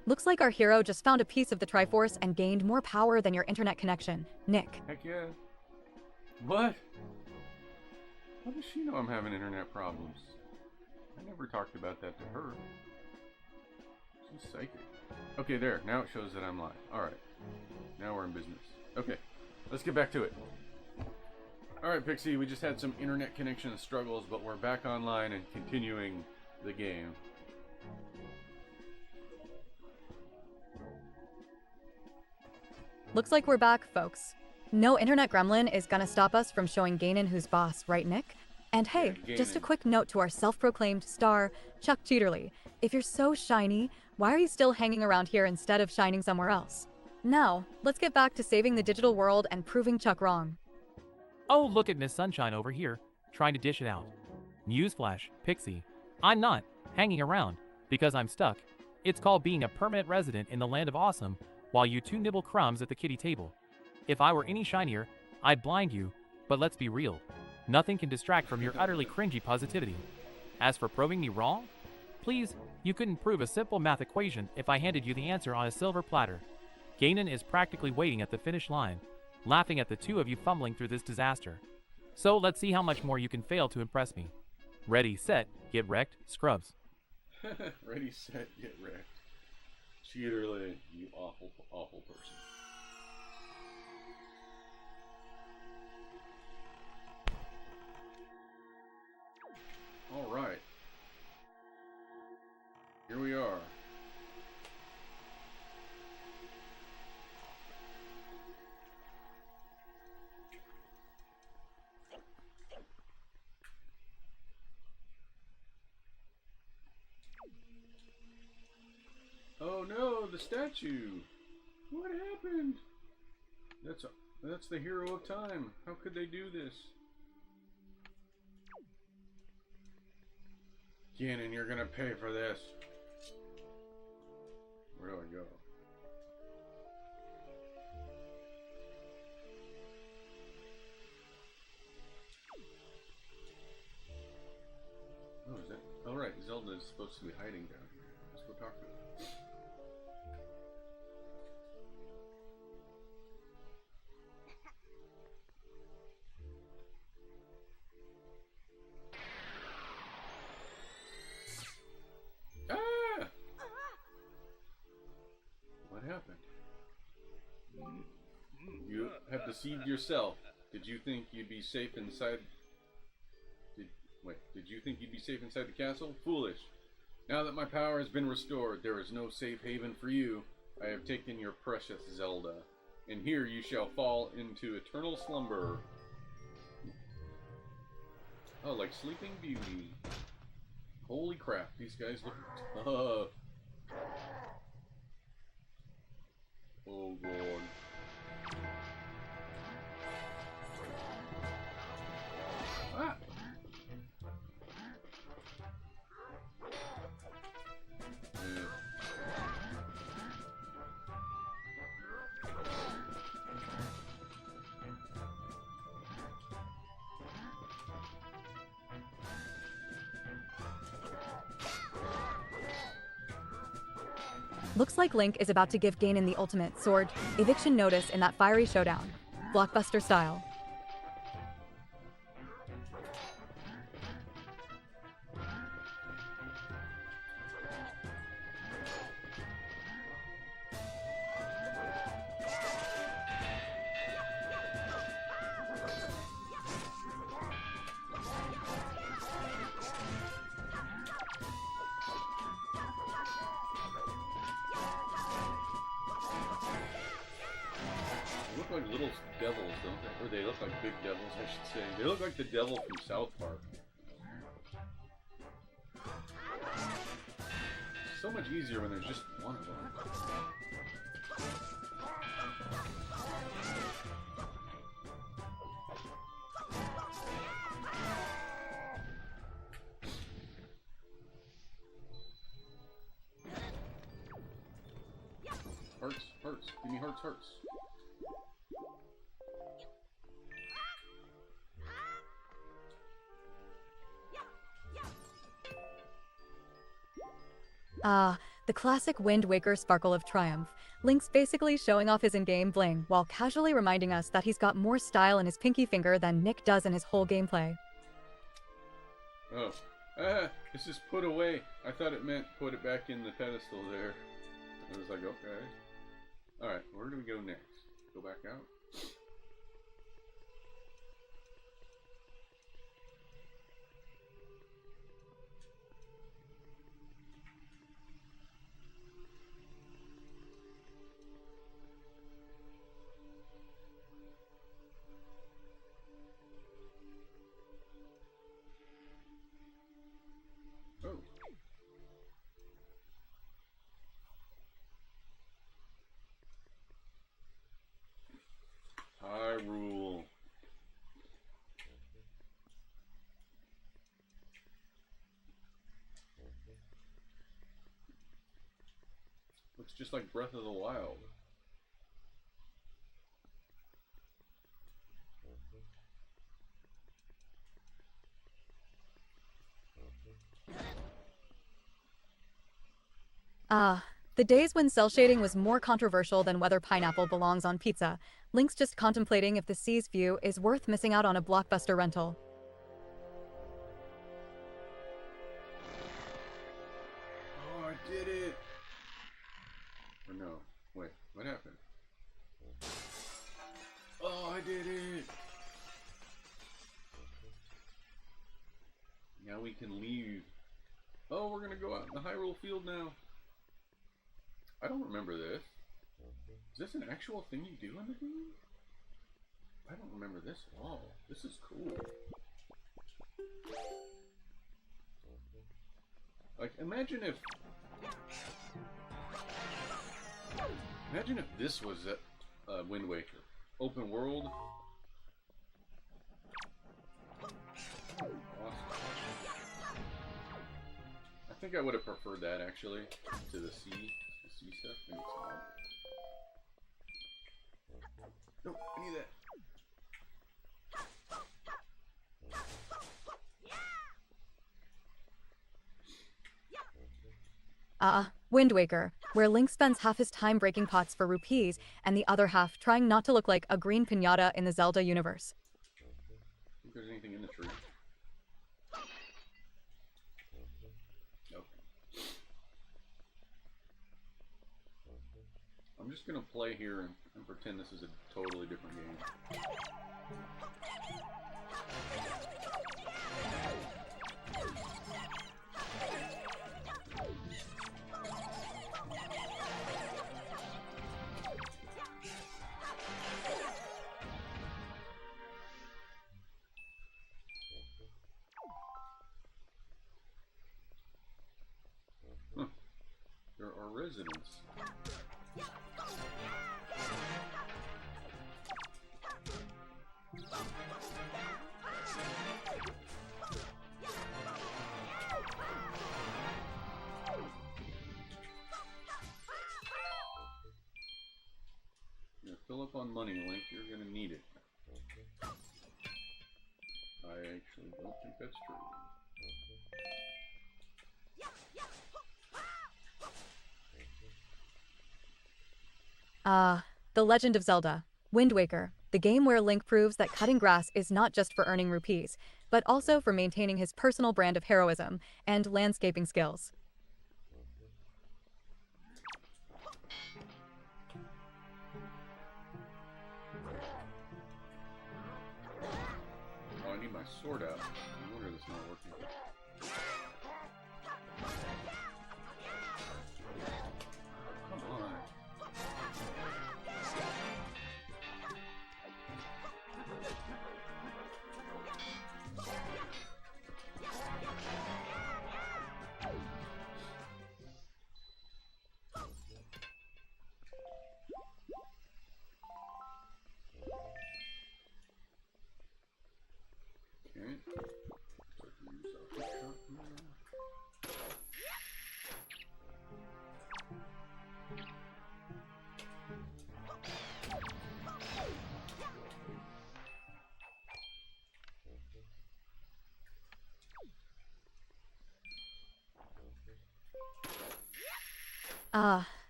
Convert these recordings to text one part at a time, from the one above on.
Looks like our hero just found a piece of the Triforce and gained more power than your internet connection. Nick. Heck yeah. What? How does she know I'm having internet problems? I never talked about that to her. She's psychic. Okay, there. Now it shows that I'm live. Alright. Now we're in business. Okay. Let's get back to it. Alright, Pixie. We just had some internet connection struggles, but we're back online and continuing the game. Looks like we're back, folks. No internet gremlin is gonna stop us from showing Ganon who's boss, right, Nick? And hey, Yeah, just a Ganon. quick note to our self-proclaimed star, Chuck Cheaterly. If you're so shiny, why are you still hanging around here instead of shining somewhere else? Now, let's get back to saving the digital world and proving Chuck wrong. Oh, look at Miss Sunshine over here, trying to dish it out. Newsflash, Pixie. I'm not hanging around because I'm stuck. It's called being a permanent resident in the land of awesome while you two nibble crumbs at the kiddie table. If I were any shinier, I'd blind you, but let's be real. Nothing can distract from your utterly cringy positivity. As for proving me wrong, please, you couldn't prove a simple math equation if I handed you the answer on a silver platter. Ganon is practically waiting at the finish line, laughing at the two of you fumbling through this disaster. So let's see how much more you can fail to impress me. Ready, set, get wrecked, scrubs. Ready, set, get wrecked. Cheaterly, you awful, awful person. Alright. Here we are. Oh no, the statue! What happened? That's the hero of time. How could they do this? Ganon, you're gonna pay for this. Where do I go? Oh, is that? Oh, right. Zelda is supposed to be hiding down here. Let's go talk to her. Ah! What happened? You have deceived yourself. Did you think you'd be safe inside? Did you think you'd be safe inside the castle? Foolish. Now that my power has been restored, there is no safe haven for you. I have taken your precious Zelda, and here you shall fall into eternal slumber. Oh, like Sleeping Beauty. Holy crap, these guys look tough. Oh, God. Ah! Yeah. Looks like Link is about to give Ganon the ultimate sword eviction notice in that fiery showdown. Blockbuster style. They look like little devils, don't they? Or they look like big devils, I should say. They look like the devil from South Park. It's so much easier when there's just one of them. Hearts, hearts. Give me hearts, hearts. The classic Wind Waker sparkle of triumph. Link's basically showing off his in-game bling while casually reminding us that he's got more style in his pinky finger than Nick does in his whole gameplay. Oh. It's just put away. I thought it meant put it back in the pedestal there. I was like, okay. Alright, where do we go next? Go back out? Oh. Hyrule. Looks just like Breath of the Wild. The days when cell shading was more controversial than whether pineapple belongs on pizza. Link's just contemplating if the sea's view is worth missing out on a Blockbuster rental. Oh, I did it! Or no, wait, what happened? Oh, I did it! Now we can leave. Oh, we're gonna go out in the Hyrule field now. I don't remember this. Is this an actual thing you do in the game? I don't remember this at all. This is cool. Like, imagine if this was a Wind Waker. Open world. Awesome. I think I would have preferred that actually to the sea stuff. Maybe it's not. No, I need that. Wind Waker, where Link spends half his time breaking pots for rupees and the other half trying not to look like a green piñata in the Zelda universe. I think there's anything in the tree. Nope. I'm just gonna play here and pretend this is a totally different game. Huh. There are residents. Fill up on money, Link. You're gonna need it. I actually don't think that's true. The Legend of Zelda, Wind Waker, the game where Link proves that cutting grass is not just for earning rupees, but also for maintaining his personal brand of heroism and landscaping skills. Oh, I need my sword out. No wonder this is not working. Come on. Okay.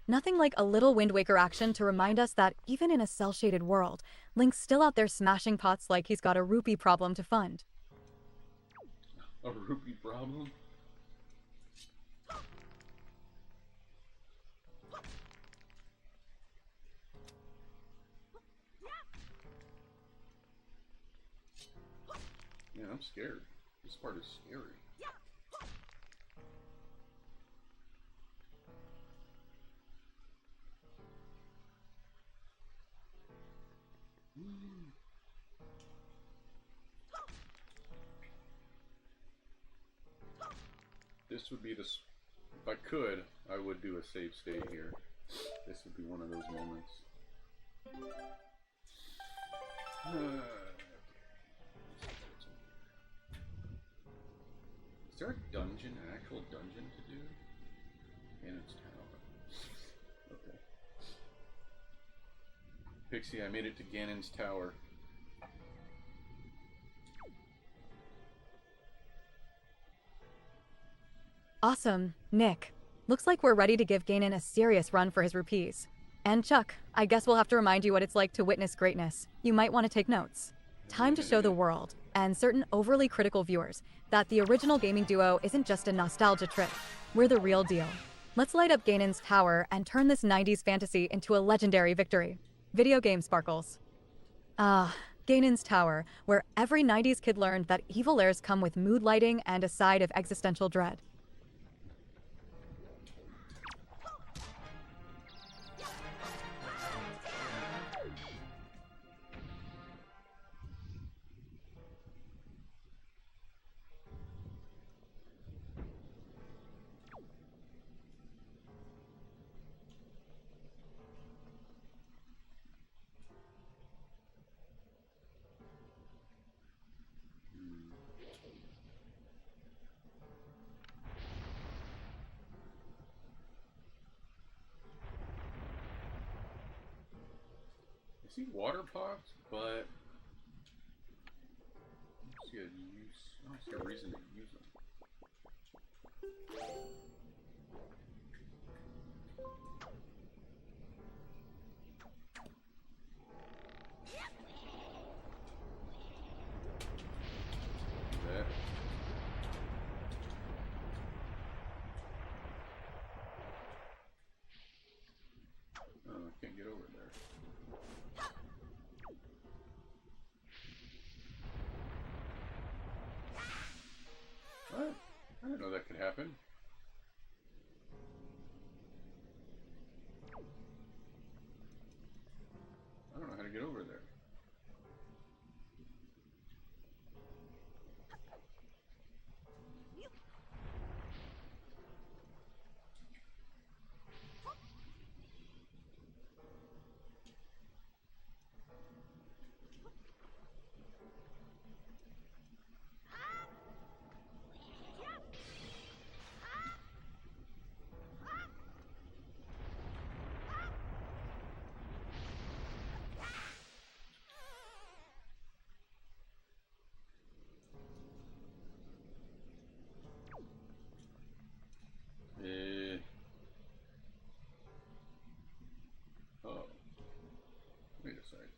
Nothing like a little Wind Waker action to remind us that even in a cel-shaded world, Link's still out there smashing pots like he's got a rupee problem to fund. A rupee problem? Man, I'm scared. This part is scary. This would be the... If I could, I would do a save state here. This would be one of those moments. Is there a dungeon, an actual dungeon to do? Ganon's Tower. Okay. Pixie, I made it to Ganon's Tower. Awesome, Nick. Looks like we're ready to give Ganon a serious run for his rupees. And Chuck, I guess we'll have to remind you what it's like to witness greatness. You might want to take notes. Time to show the world, and certain overly critical viewers, that the original gaming duo isn't just a nostalgia trip. We're the real deal. Let's light up Ganon's Tower and turn this 90s fantasy into a legendary victory. Video game sparkles. Ganon's Tower, where every 90s kid learned that evil airs come with mood lighting and a side of existential dread. I see water pots, but I don't see a use. I don't see a reason to use them. That. Oh, I can't get over there. What? I didn't know that could happen. I don't know how to get over there. Oh. Wait a second.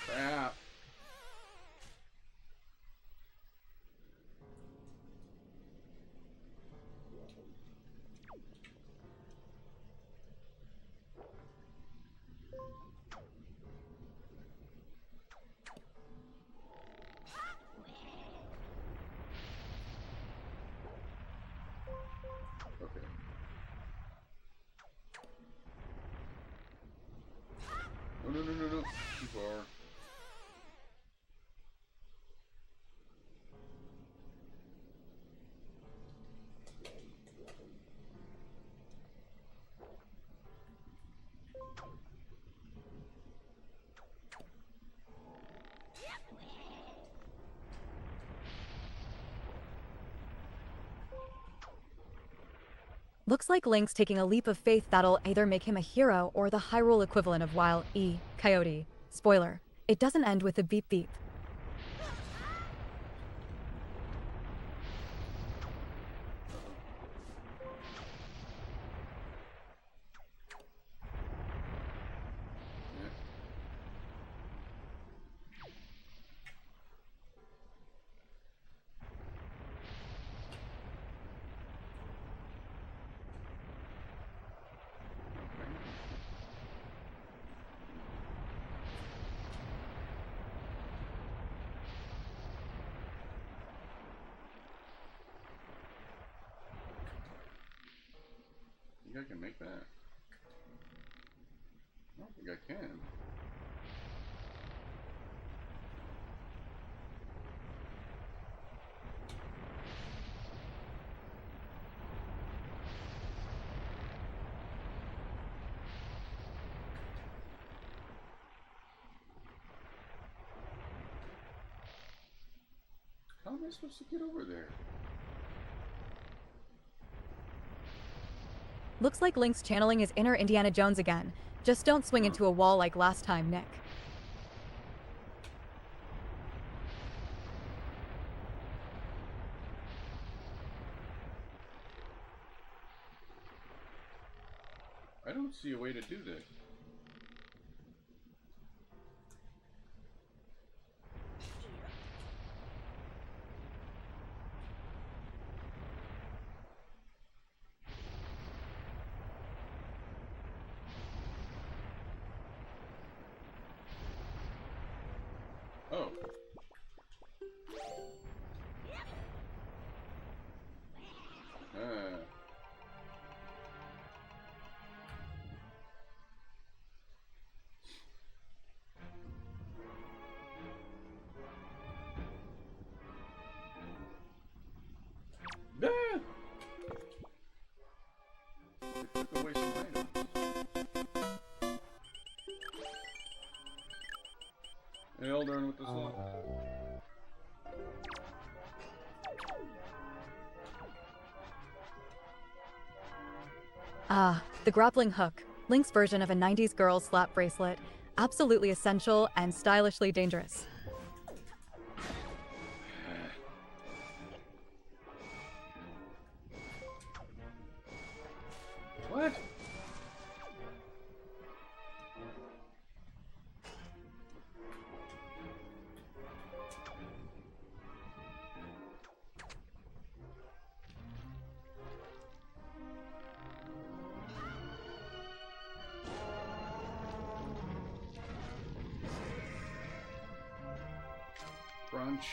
Crap. Okay. No, no, no, no, no. Too far. Looks like Link's taking a leap of faith that'll either make him a hero or the Hyrule equivalent of Wild E. Coyote. Spoiler, it doesn't end with a beep beep. I can make that. I don't think I can. How am I supposed to get over there? Looks like Link's channeling his inner Indiana Jones again. Just don't swing into a wall like last time, Nick. I don't see a way to do this. Oh. They took away some items. Hey, Eldern with this one. Ah, the grappling hook. Link's version of a 90s girl slap bracelet. Absolutely essential and stylishly dangerous. What? Brunch.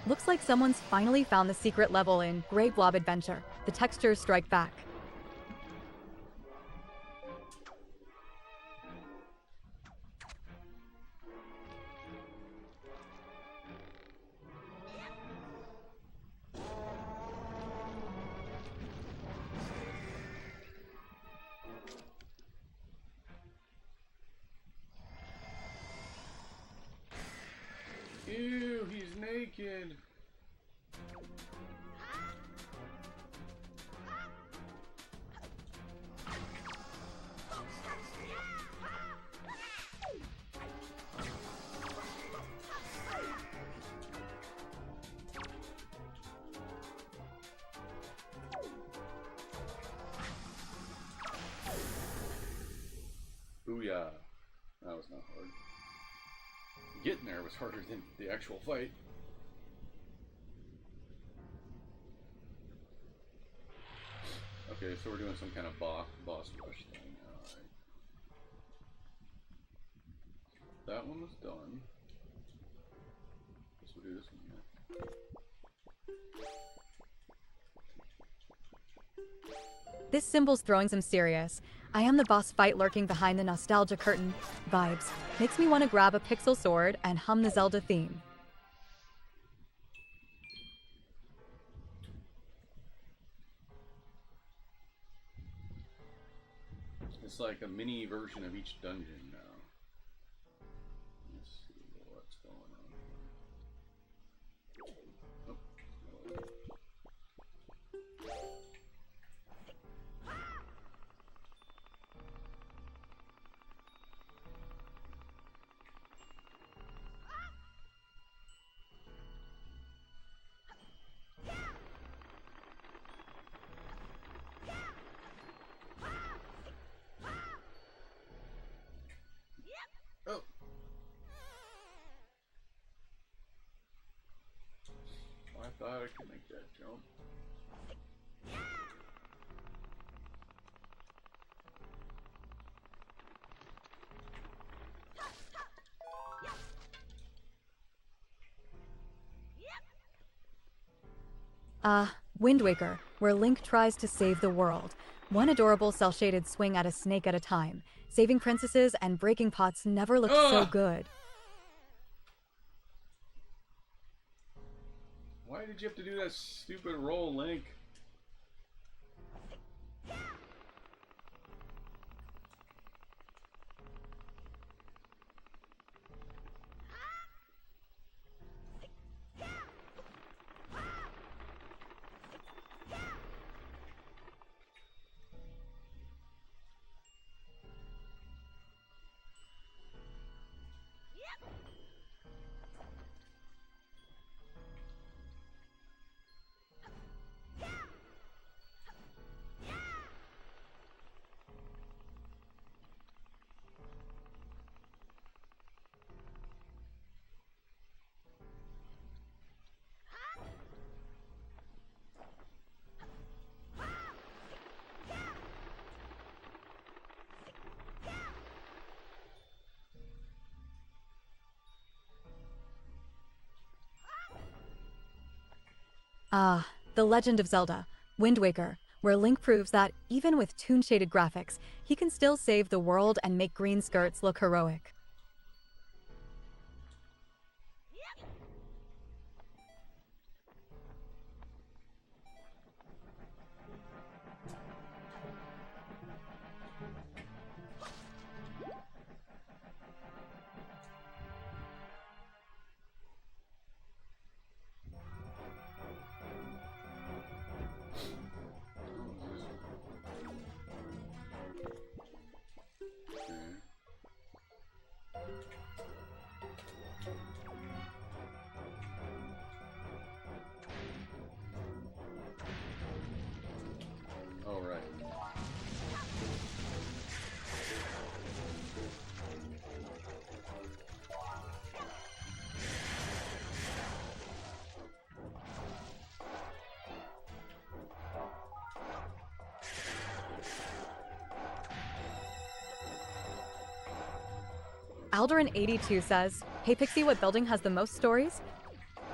Looks like someone's finally found the secret level in Grey Blob Adventure. The textures strike back. Ew, he's naked. Booyah. That was not hard. Getting there was harder than the actual fight. Okay, so we're doing some kind of boss rush thing. Alright. That one was done. Guess we'll do this one next. This symbol's throwing some serious I am the boss fight lurking behind the nostalgia curtain vibes. Makes me want to grab a pixel sword and hum the Zelda theme. It's like a mini version of each dungeon now. Let's see what's going on. Oh. Oh. I thought I could make that jump. Wind Waker, where Link tries to save the world. One adorable cel-shaded swing at a snake at a time. Saving princesses and breaking pots never looked so good. Why did you have to do that stupid roll, Link? The Legend of Zelda, Wind Waker, where Link proves that, even with toon-shaded graphics, he can still save the world and make green skirts look heroic. All right. Alderin82 says, "Hey Pixie, what building has the most stories?"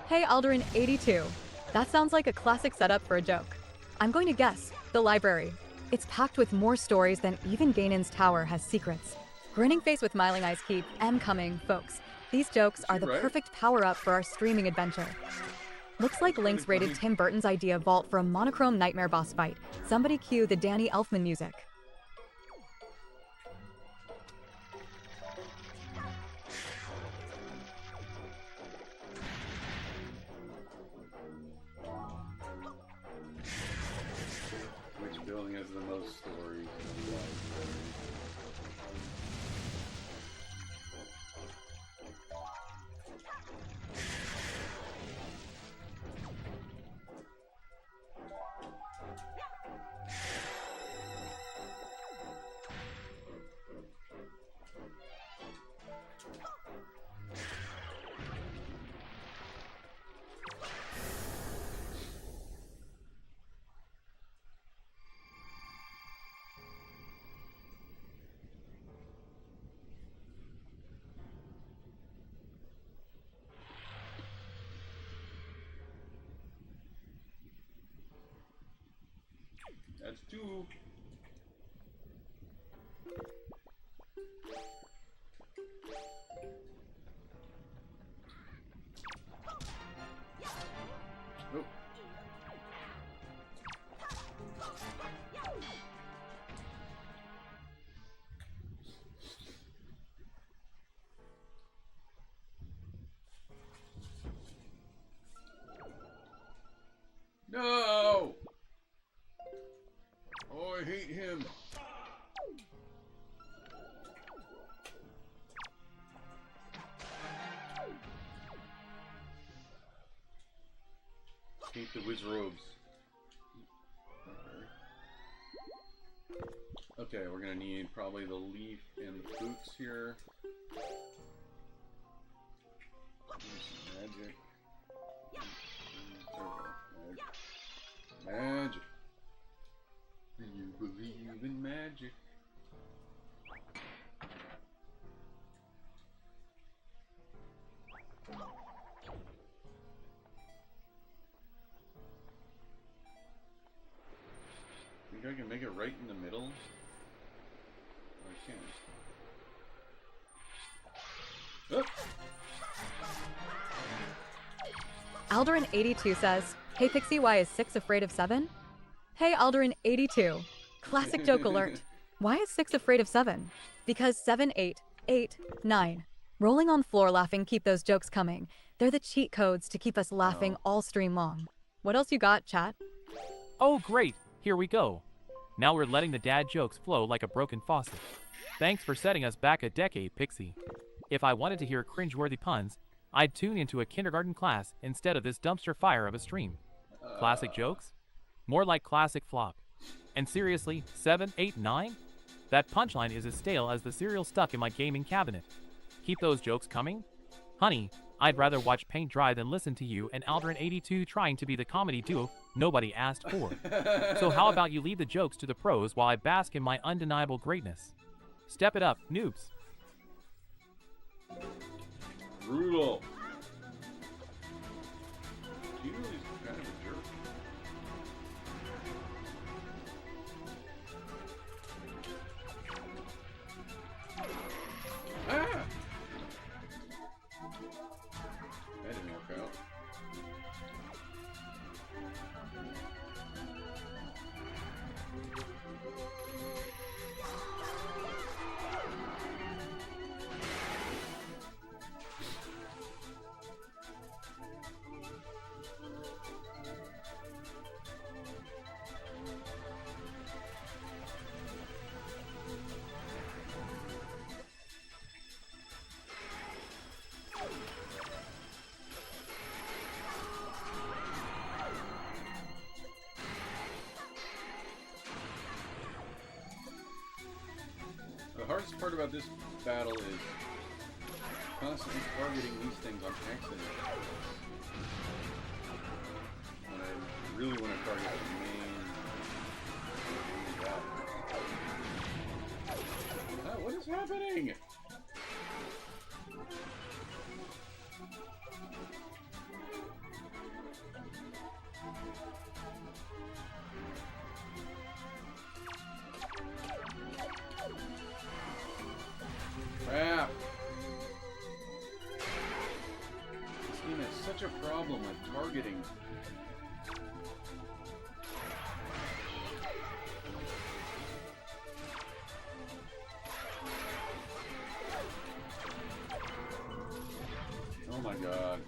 Hey Alderin82, that sounds like a classic setup for a joke. I'm going to guess, the library. It's packed with more stories than even Ganon's tower has secrets. Grinning face with smiling eyes keep M coming, folks. These jokes are the perfect power-up for our streaming adventure. Looks like Link's raided Tim Burton's idea vault for a monochrome nightmare boss fight. Somebody cue the Danny Elfman music. Which building has the most stories in the library? That's two. him. Hate the whiz robes. Okay, we're gonna need probably the leaf and the boots here. Magic. Magic. Do you believe in magic? Think I can make it right in the middle? I can't. Oh. Alderin82 says, "Hey Pixie, why is 6 afraid of 7? Hey Alderin82. Classic joke alert. Why is 6 afraid of 7? Because 7, 8, 8, 9. Rolling on floor laughing keep those jokes coming. They're the cheat codes to keep us laughing all stream long. What else you got, chat? Oh great, here we go. Now we're letting the dad jokes flow like a broken faucet. Thanks for setting us back a decade, Pixie. If I wanted to hear cringeworthy puns, I'd tune into a kindergarten class instead of this dumpster fire of a stream. Classic jokes? More like classic flop. And seriously, 7, 8, 9? That punchline is as stale as the cereal stuck in my gaming cabinet. Keep those jokes coming? Honey, I'd rather watch paint dry than listen to you and Alderin82 trying to be the comedy duo nobody asked for. So how about you leave the jokes to the pros while I bask in my undeniable greatness? Step it up, noobs. Brutal. Cheaterly's kind of a jerk. Ah! That didn't work out. The hardest part about this battle is constantly targeting these things on accident. When I really want to target the main battle. Ah, what is happening? Crap! This game has such a problem with targeting. Oh my god.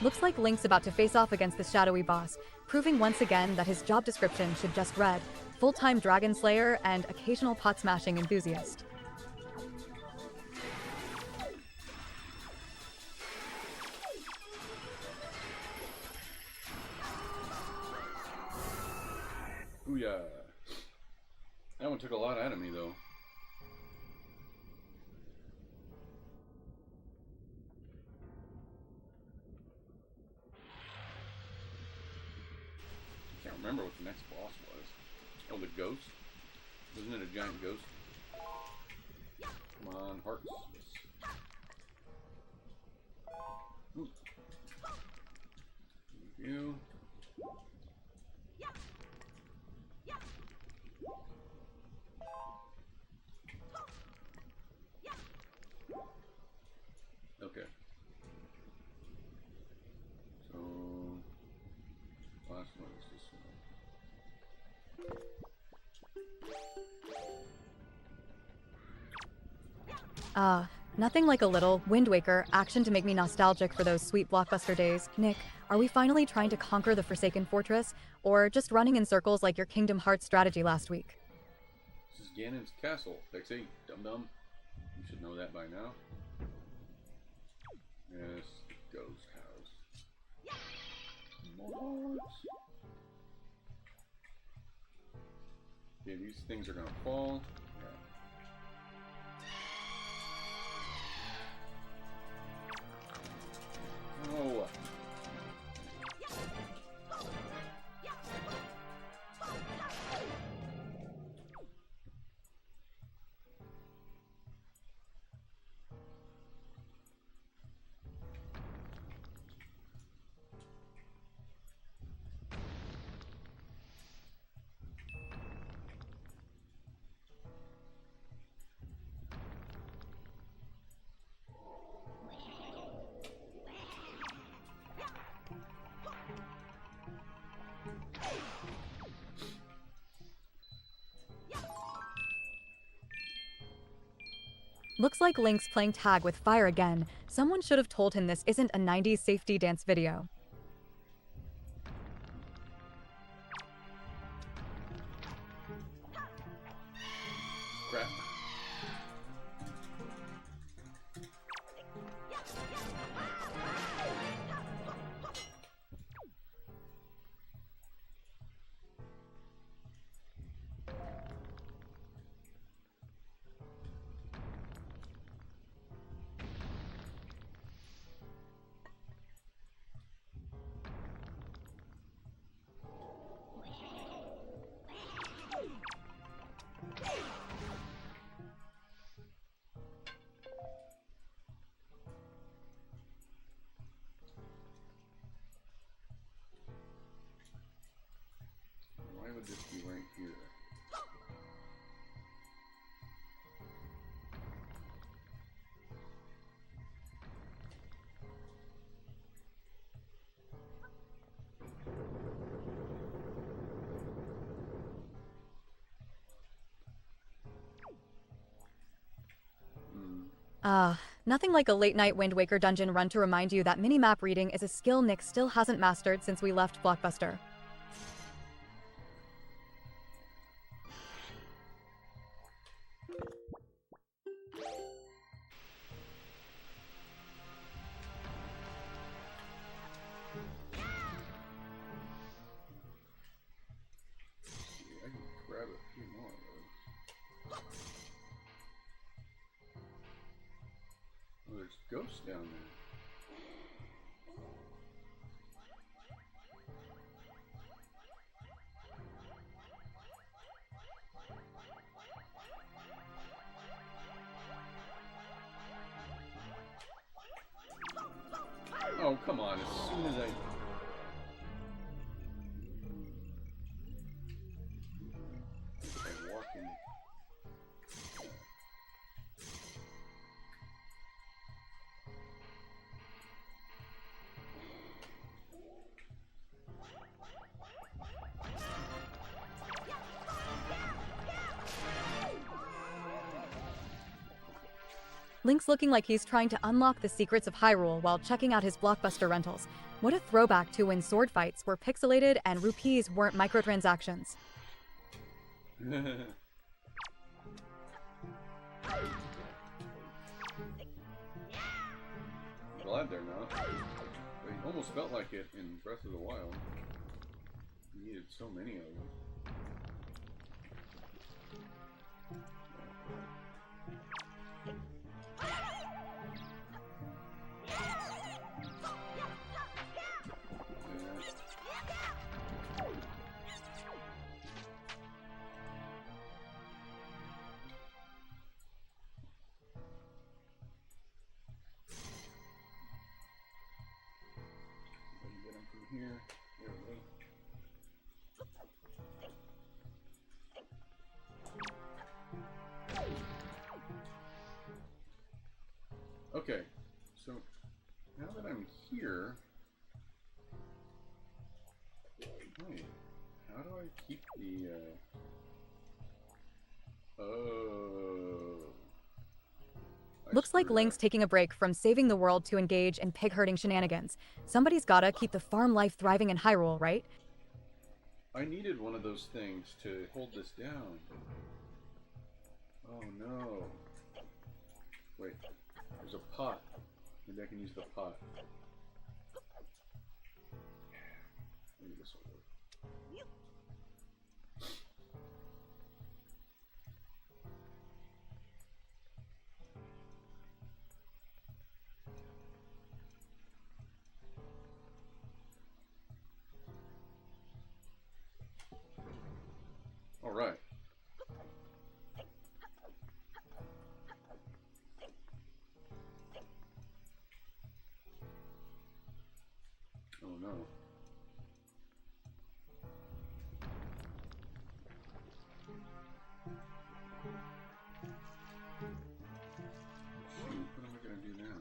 Looks like Link's about to face off against the shadowy boss, proving once again that his job description should just read full-time dragon slayer and occasional pot-smashing enthusiast. Booyah. That one took a lot out of me, though. remember what the next boss was. Oh, the ghost? Wasn't it a giant ghost? Come on, hearts. Ooh. Thank you. Okay. So, last one is this one. Nothing like a little Wind Waker action to make me nostalgic for those sweet Blockbuster days. Nick, are we finally trying to conquer the Forsaken Fortress, or just running in circles like your Kingdom Hearts strategy last week? This is Ganon's castle, Pixie. Dum-dum. You should know that by now. Yes, ghost house. Mars. Okay, these things are gonna fall. Yeah. Oh. Looks like Link's playing tag with fire again. Someone should have told him this isn't a 90s safety dance video. Crap. Why would this be right here? Nothing like a late-night Wind Waker dungeon run to remind you that mini-map reading is a skill Nick still hasn't mastered since we left Blockbuster. I can grab a few more of those. Oh, there's ghosts down there. Oh, come on, as soon as I walk in. Link's looking like he's trying to unlock the secrets of Hyrule while checking out his Blockbuster rentals. What a throwback to when sword fights were pixelated and rupees weren't microtransactions. Glad they're not. They almost felt like it in Breath of the Wild. You needed so many of them. Okay, so now that I'm here, wait, how do I keep the, oh. Looks like Link's taking a break from saving the world to engage in pig-herding shenanigans. Somebody's gotta keep the farm life thriving in Hyrule, right? I needed one of those things to hold this down. Oh no. Wait, there's a pot. Maybe I can use the pot. Maybe this will work. All right. Oh no. Shoot, what am I gonna do now?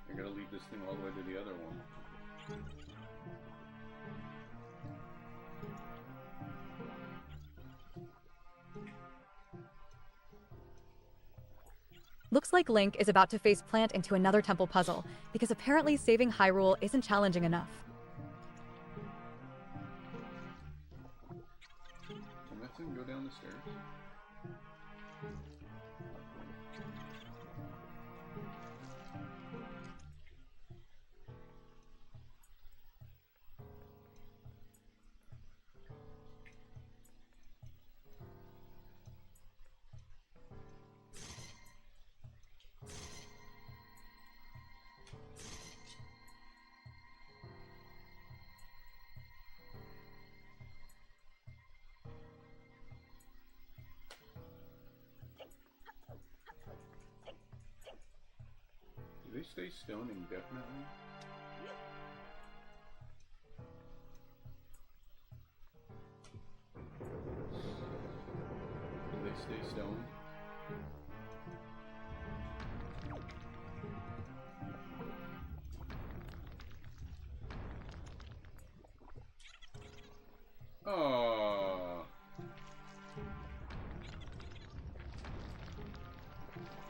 I gotta leave this thing all the way to the other one. Looks like Link is about to face plant into another temple puzzle, because apparently saving Hyrule isn't challenging enough. Can that thing go down the stairs? Do they stay stone indefinitely? Do they stay stoned? Oh.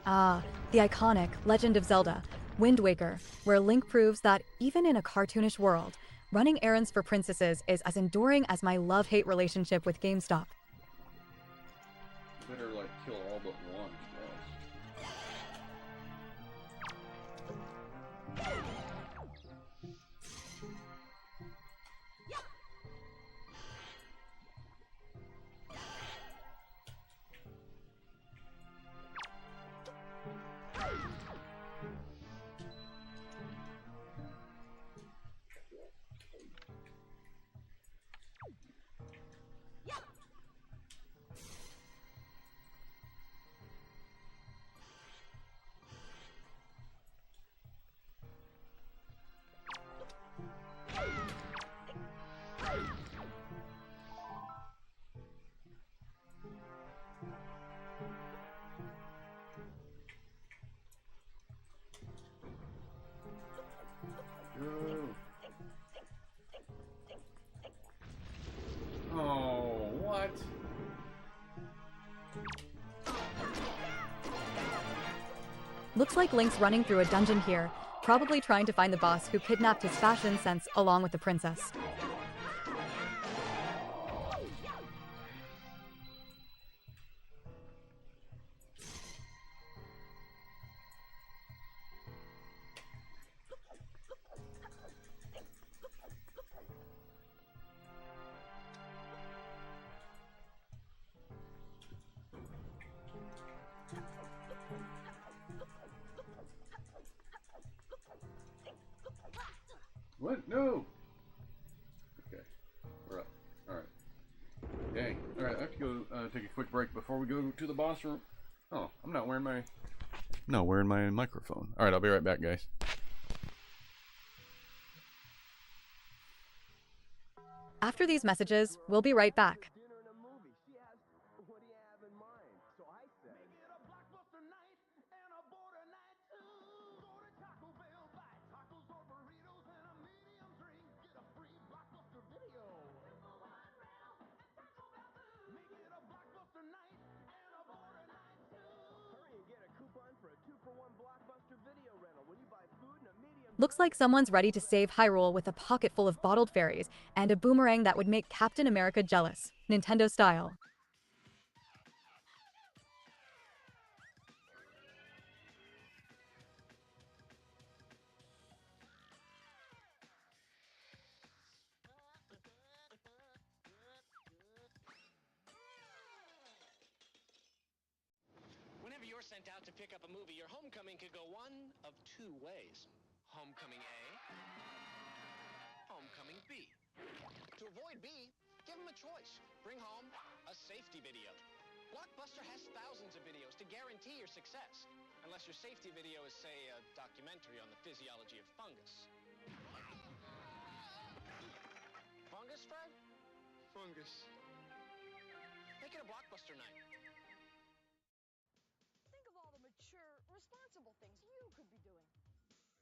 Ah, the iconic Legend of Zelda, Wind Waker, where Link proves that even in a cartoonish world, running errands for princesses is as enduring as my love-hate relationship with GameStop. Better like kill all but one. Yes. Oh, what? Looks like Link's running through a dungeon here, probably trying to find the boss who kidnapped his fashion sense along with the princess. What? No! Okay. We're up. Alright. Dang. Alright, I have to go take a quick break before we go to the boss room. Oh, I'm not wearing my... No, wearing my microphone. Alright, I'll be right back, guys. After these messages, we'll be right back. Dinner and a movie. She asked, what do you have in mind? So I said, maybe a Blockbuster night and a border night. Looks like someone's ready to save Hyrule with a pocket full of bottled fairies and a boomerang that would make Captain America jealous, Nintendo style. Whenever you're sent out to pick up a movie, your homecoming could go one of two ways. Homecoming A, homecoming B. To avoid B, give them a choice. Bring home a safety video. Blockbuster has thousands of videos to guarantee your success. Unless your safety video is, say, a documentary on the physiology of fungus. Fungus, Fred? Fungus. Make it a Blockbuster night. Think of all the mature, responsible things you could be doing.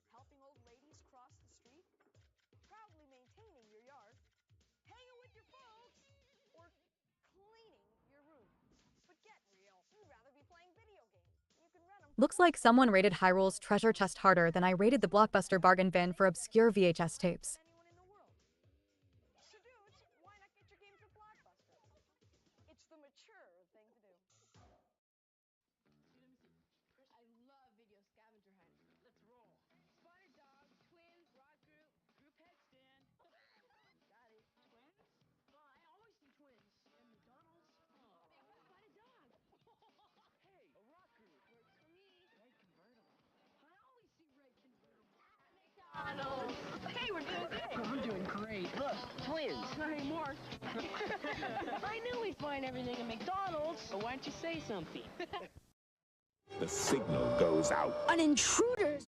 Helping old ladies cross the street, proudly maintaining your yard, hanging with your folks, or cleaning your room. But get real, you'd rather be playing video games. You can rent them. Looks like someone rated Hyrule's treasure chest harder than I rated the Blockbuster bargain bin for obscure VHS tapes. Anyone in the world. So dudes, why not get your games at Blockbuster? It's the mature thing to do. I love video scavenger hunt. Let's roll. Spider dog, twins, rock group, group headstand. Got it. Twins? Oh, I always see twins. And McDonald's. Oh, spider dog. Hey, a rock group. Works for me. Red convertible. I always see red convertible. McDonald's. Hey, we're doing good. I'm doing great. Look, twins. Not anymore. I knew we'd find everything at McDonald's. So why don't you say something? The signal goes out. An intruder!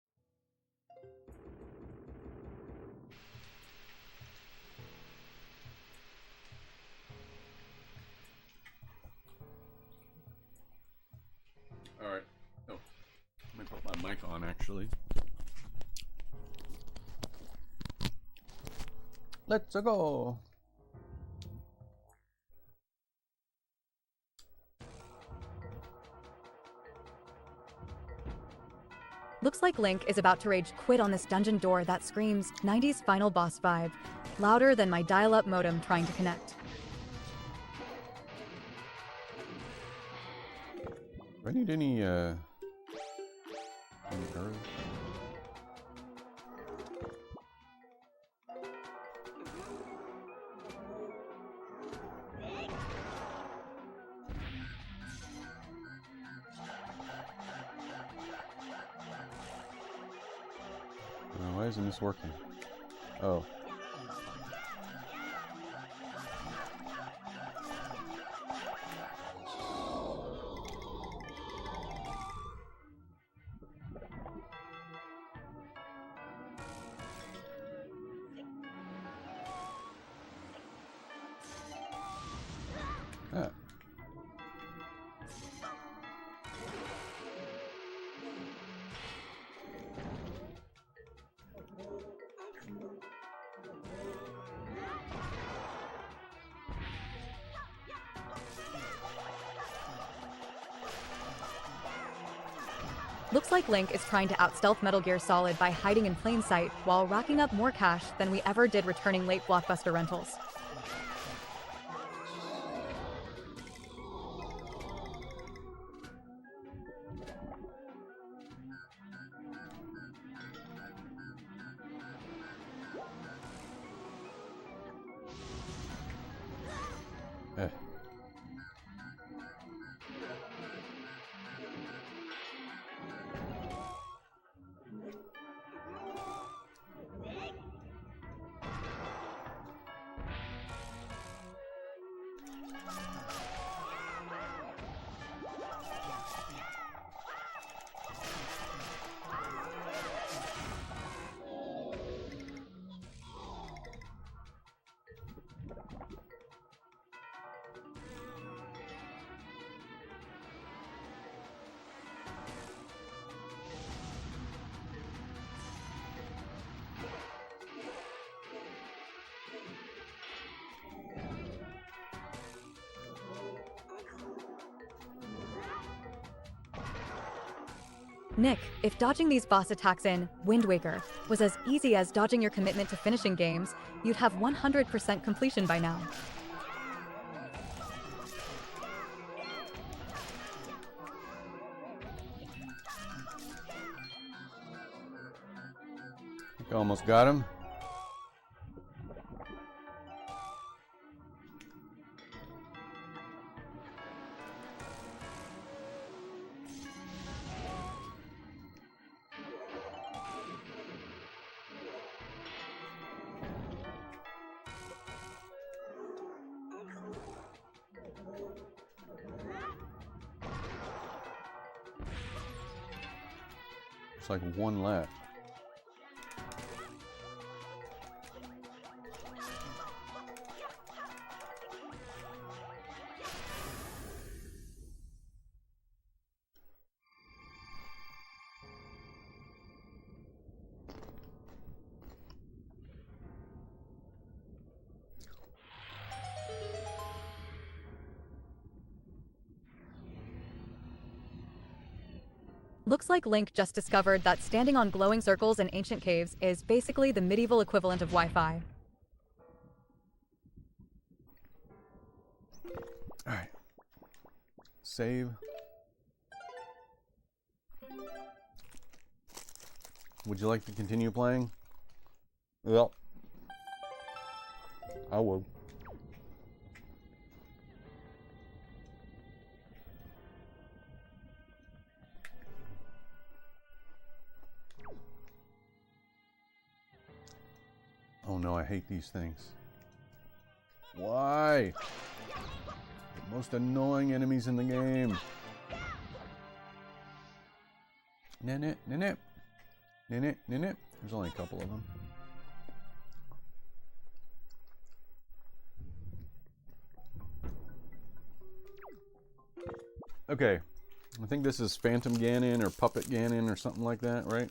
Alright. Oh. Let me put my mic on, actually. Let's go! Looks like Link is about to rage quit on this dungeon door that screams 90s final boss vibe, louder than my dial-up modem trying to connect. Do I need any herbs? Why isn't this working? Oh. Ah. Looks like Link is trying to outstealth Metal Gear Solid by hiding in plain sight while racking up more cash than we ever did returning late Blockbuster rentals. Eh. Nick, if dodging these boss attacks in Wind Waker was as easy as dodging your commitment to finishing games, you'd have 100% completion by now. Almost got him. It's like one left. Looks like Link just discovered that standing on glowing circles in ancient caves is basically the medieval equivalent of Wi-Fi. Alright. Save. Would you like to continue playing? Well, I would. Oh no, I hate these things. Why? The most annoying enemies in the game. Nip, nip, nip, nip. There's only a couple of them. Okay, I think this is Phantom Ganon or Puppet Ganon or something like that, right?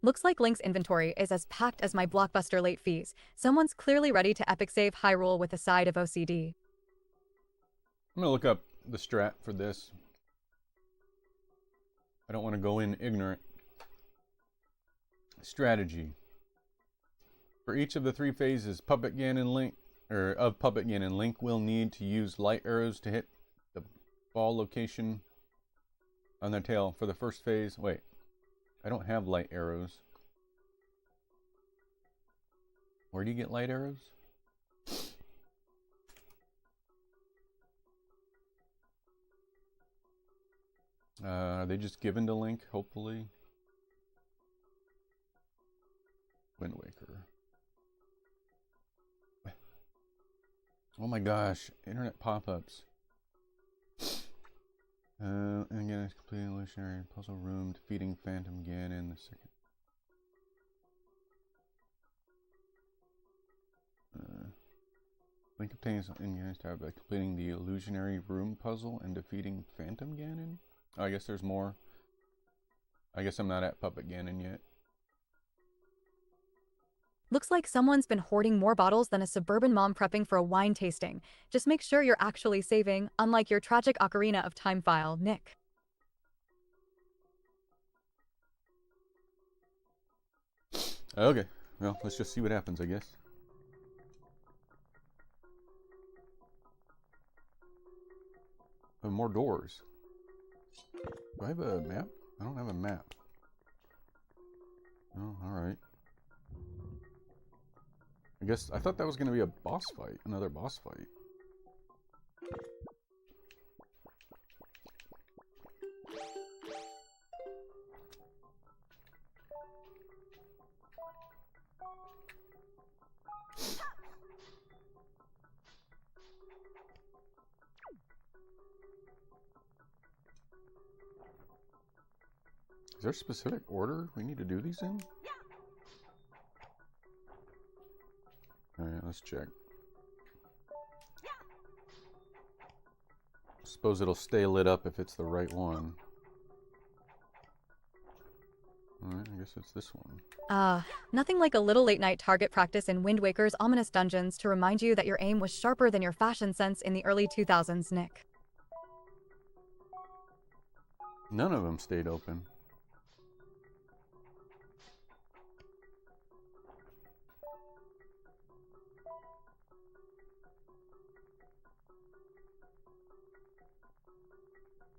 Looks like Link's inventory is as packed as my Blockbuster late fees. Someone's clearly ready to epic save Hyrule with a side of OCD. I'm gonna look up the strat for this. I don't want to go in ignorant. Strategy. For each of the 3 phases, Puppet Ganon Link will need to use light arrows to hit the ball location on their tail. For the first phase, wait. I don't have light arrows. Where do you get light arrows? Are they just given to Link, hopefully? Wind Waker. Oh my gosh, internet pop-ups. And again, it's completing illusionary puzzle room, defeating Phantom Ganon. The second. Link obtains in-game tab by completing the illusionary room puzzle and defeating Phantom Ganon. Oh, I guess there's more. I guess I'm not at Puppet Ganon yet. Looks like someone's been hoarding more bottles than a suburban mom prepping for a wine tasting. Just make sure you're actually saving, unlike your tragic Ocarina of Time file, Nick. Okay, well, let's just see what happens, I guess. Oh, more doors. Do I have a map? I don't have a map. Oh, alright. I guess I thought that was going to be a boss fight, another boss fight. Is there a specific order we need to do these in? Alright, let's check. Suppose it'll stay lit up if it's the right one. Alright, I guess guess it's this one. Nothing like a little late-night target practice in Wind Waker's ominous dungeons to remind you that your aim was sharper than your fashion sense in the early 2000s, Nick. None of them stayed open.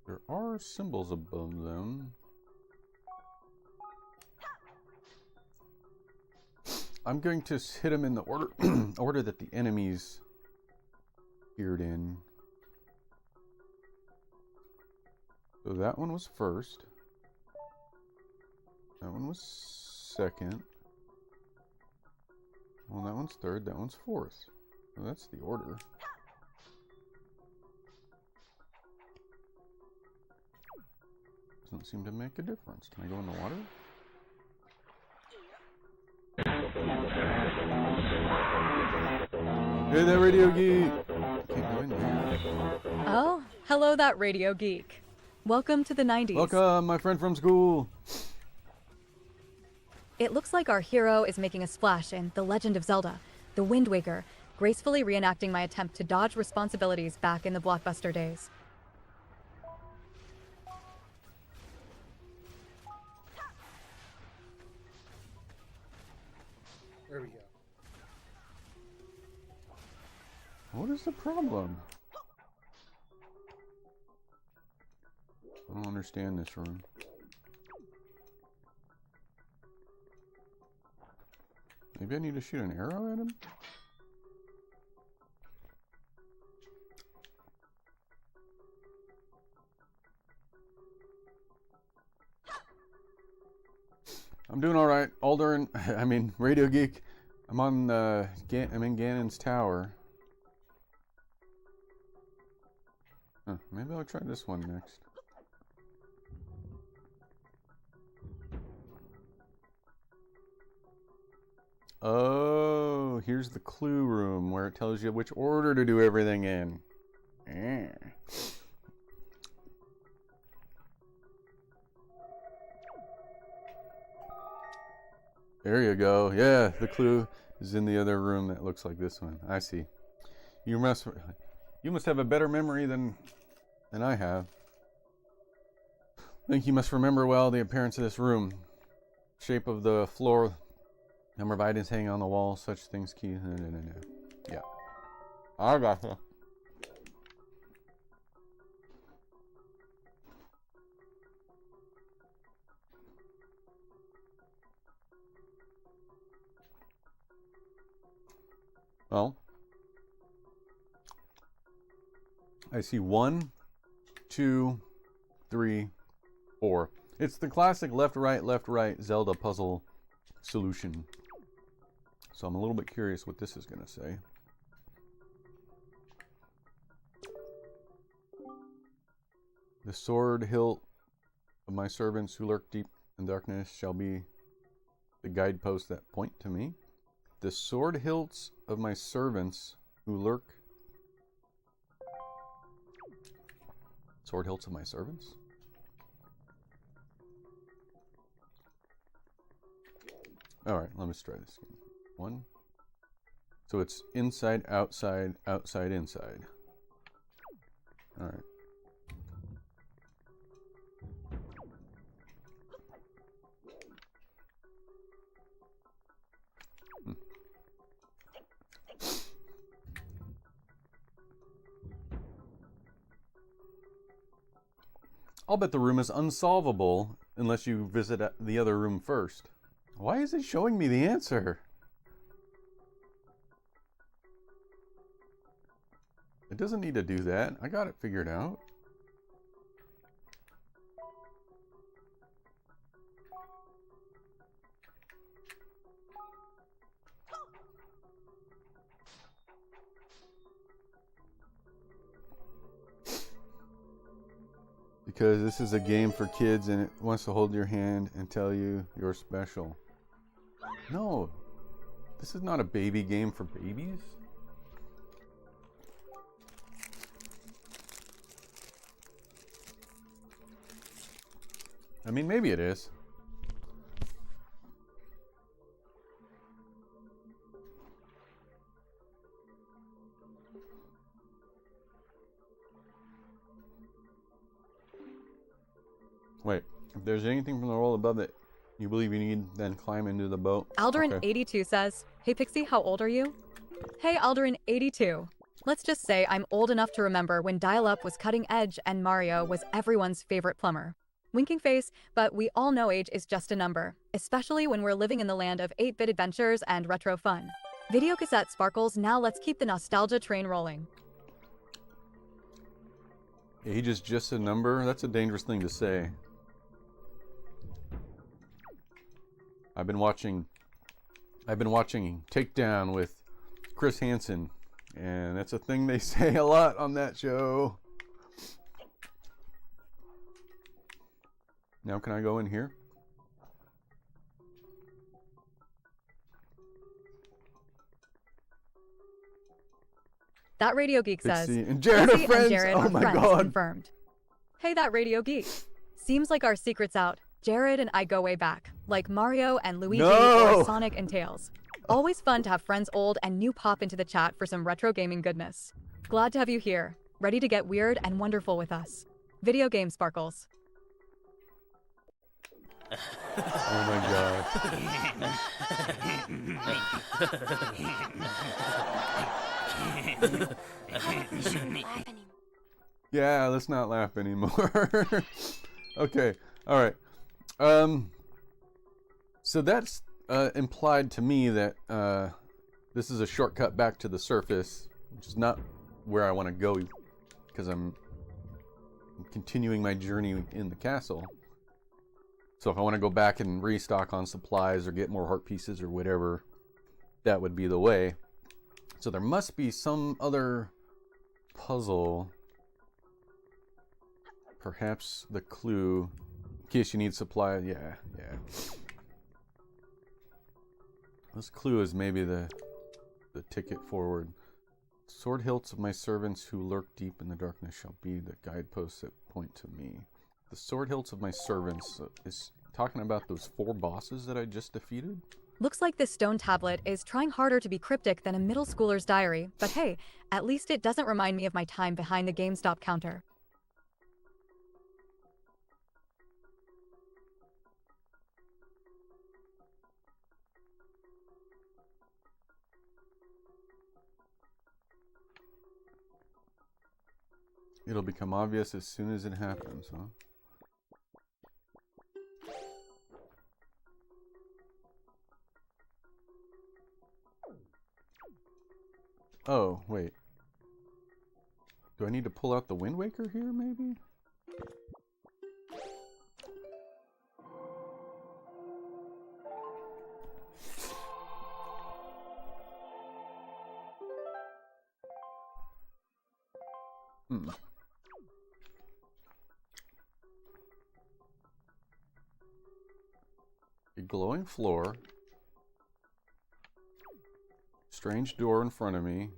There are symbols above them. I'm going to hit them in the order order that the enemies appeared in. So that one was first. That one was second. Well, that one's third. That one's fourth. So that's the order. Doesn't seem to make a difference. Can I go in the water? Hey, that radio geek! I can't go in there. Oh, hello, that radio geek. Welcome to the 90s. Welcome, my friend from school. It looks like our hero is making a splash in The Legend of Zelda, The Wind Waker, gracefully reenacting my attempt to dodge responsibilities back in the Blockbuster days. There we go. What is the problem? I don't understand this room. Maybe I need to shoot an arrow at him? I'm doing all right. Alder, I mean, Radio Geek. I'm on. I'm in Ganon's tower. Huh, maybe I'll try this one next. Oh, here's the clue room where it tells you which order to do everything in. Yeah. There you go. Yeah, the clue is in the other room that looks like this one. I see. You must have a better memory than I have. I think you must remember well the appearance of this room, shape of the floor, number of items hanging on the wall, such things key. Yeah. I got you. Well, I see 1, 2, 3, 4. It's the classic left, right Zelda puzzle solution. So I'm a little bit curious what this is going to say. The sword hilt of my servants who lurk deep in darkness shall be the guideposts that point to me. The sword hilts of my servants who lurk. Sword hilts of my servants? Alright, let me try this again. 1. So it's inside, outside, outside, inside. Alright. I'll bet the room is unsolvable unless you visit the other room first. Why is it showing me the answer? It doesn't need to do that. I got it figured out. Because this is a game for kids and it wants to hold your hand and tell you you're special. No, this is not a baby game for babies. I mean, maybe it is. Wait, if there's anything from the world above that you believe you need, then climb into the boat. Alderin82 says, "Hey Pixie, how old are you?" Hey Alderin82. Let's just say I'm old enough to remember when dial-up was cutting edge and Mario was everyone's favorite plumber. Winking face, but we all know age is just a number, especially when we're living in the land of 8-bit adventures and retro fun. Video cassette sparkles, now let's keep the nostalgia train rolling. Age is just a number? That's a dangerous thing to say. I've been watching Takedown with Chris Hansen, and that's a thing they say a lot on that show. Now can I go in here? That Radio Geek says, Pixie and Jared are Pixie friends? and Jared Oh are my friends, God. confirmed. Hey, that Radio Geek. Seems like our secret's out. Jared and I go way back, like Mario and Luigi or Sonic and Tails. Always fun to have friends old and new pop into the chat for some retro gaming goodness. Glad to have you here, ready to get weird and wonderful with us. Video game sparkles. Oh my God. Yeah, let's not laugh anymore. Okay, all right. So that's implied to me that this is a shortcut back to the surface, which is not where I want to go, because I'm continuing my journey in the castle. So if I want to go back and restock on supplies or get more heart pieces or whatever, that would be the way. So there must be some other puzzle. Perhaps the clue, in case you need supplies. Yeah. This clue is maybe the ticket forward. Sword hilts of my servants who lurk deep in the darkness shall be the guideposts that point to me. The sword hilts of my servants is talking about those 4 bosses that I just defeated? Looks like this stone tablet is trying harder to be cryptic than a middle schooler's diary, but hey, at least it doesn't remind me of my time behind the GameStop counter. It'll become obvious as soon as it happens, huh? Oh, wait. Do I need to pull out the Wind Waker here, maybe? A glowing floor. Strange door in front of me.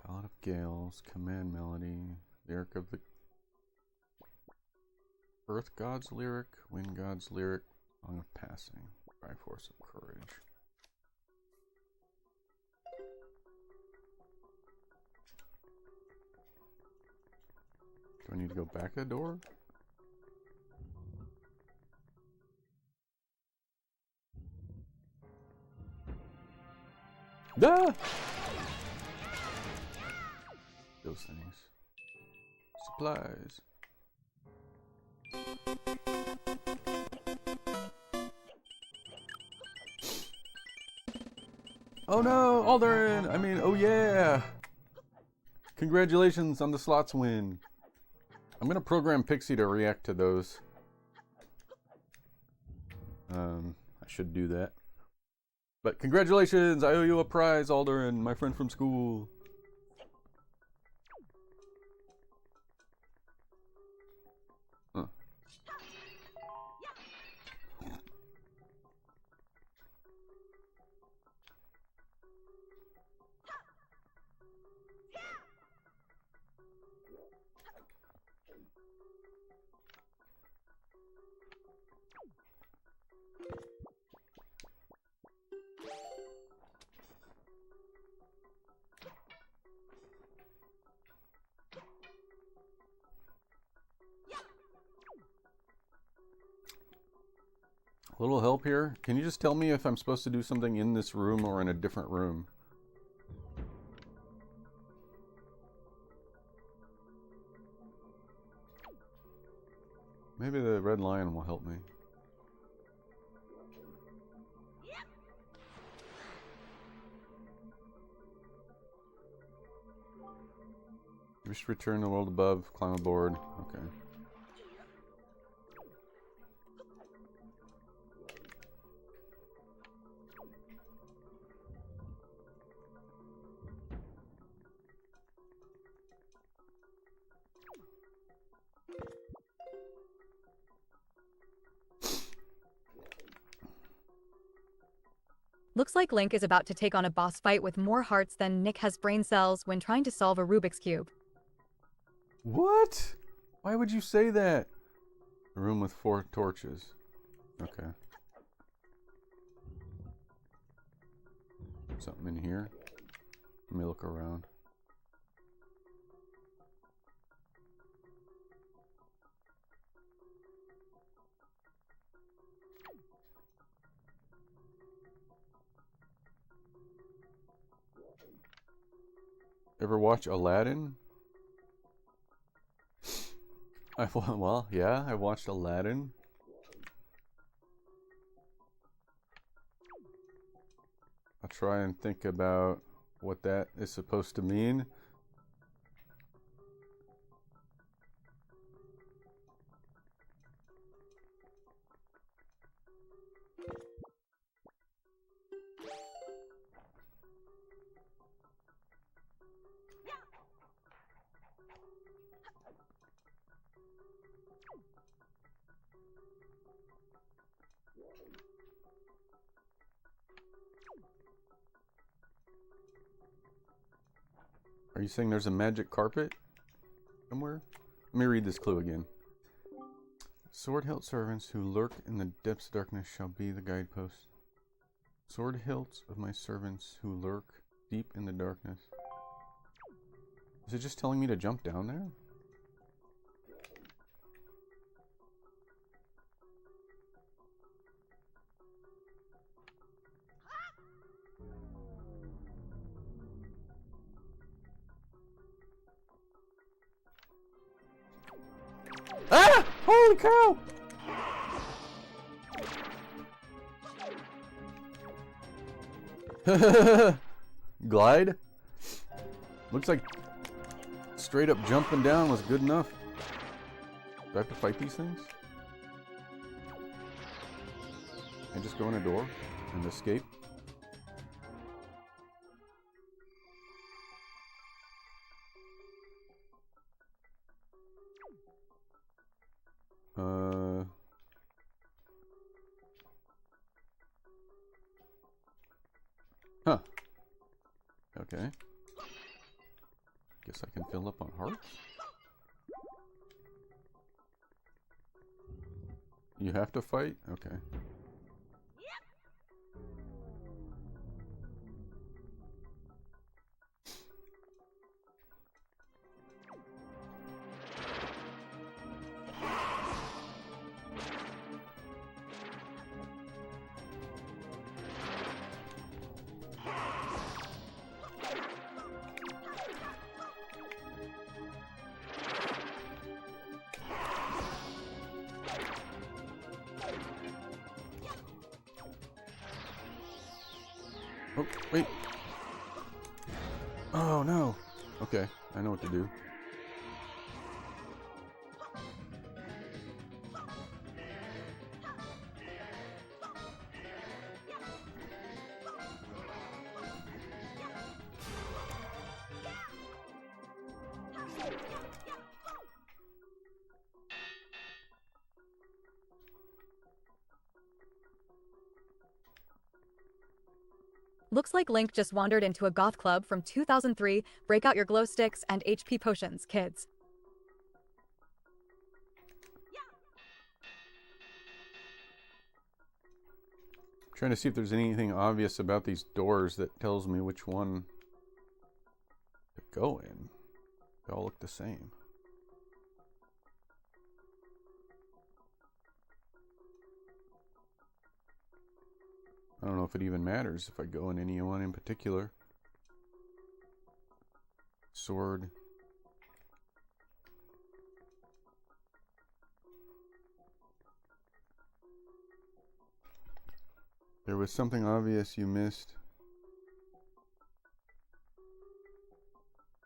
Ballad of Gales, command melody, lyric of the Earth God's lyric, Wind God's lyric, Song of Passing, Triforce of Courage. Do I need to go back a door? Ah! Those things. Supplies. Oh no, Alderin! I mean, oh yeah! Congratulations on the slots win. I'm gonna program Pixie to react to those. I should do that. But congratulations! I owe you a prize, Alderin, my friend from school. Huh. Little help here. Can you just tell me if I'm supposed to do something in this room or in a different room? Maybe the red lion will help me. Just return to the world above, climb aboard. Okay. Looks like Link is about to take on a boss fight with more hearts than Nick has brain cells when trying to solve a Rubik's Cube. What? Why would you say that? A room with 4 torches. Okay. Something in here. Let me look around. Ever watch Aladdin? Well, yeah, I watched Aladdin. I'll try and think about what that is supposed to mean. Are you saying there's a magic carpet somewhere? Let me read this clue again. Sword hilt servants who lurk in the depths of darkness shall be the guidepost. Sword hilts of my servants who lurk deep in the darkness. Is it just telling me to jump down there? Ah! Holy cow! Glide? Looks like straight up jumping down was good enough. Do I have to fight these things? And just go in a door and escape? Huh. Okay. Guess I can fill up on hearts? You have to fight? Okay. Oh, wait. Oh, no. Okay, I know what to do. Looks like Link just wandered into a goth club from 2003. Break out your glow sticks and HP potions, kids. Trying to see if there's anything obvious about these doors that tells me which one to go in. They all look the same. I don't know if it even matters if I go in any one in particular. Sword. There was something obvious you missed.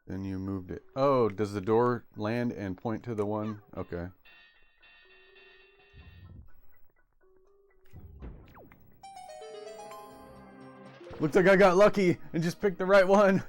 Then you moved it. Oh, does the door land and point to the one? Okay. Looks like I got lucky and just picked the right one.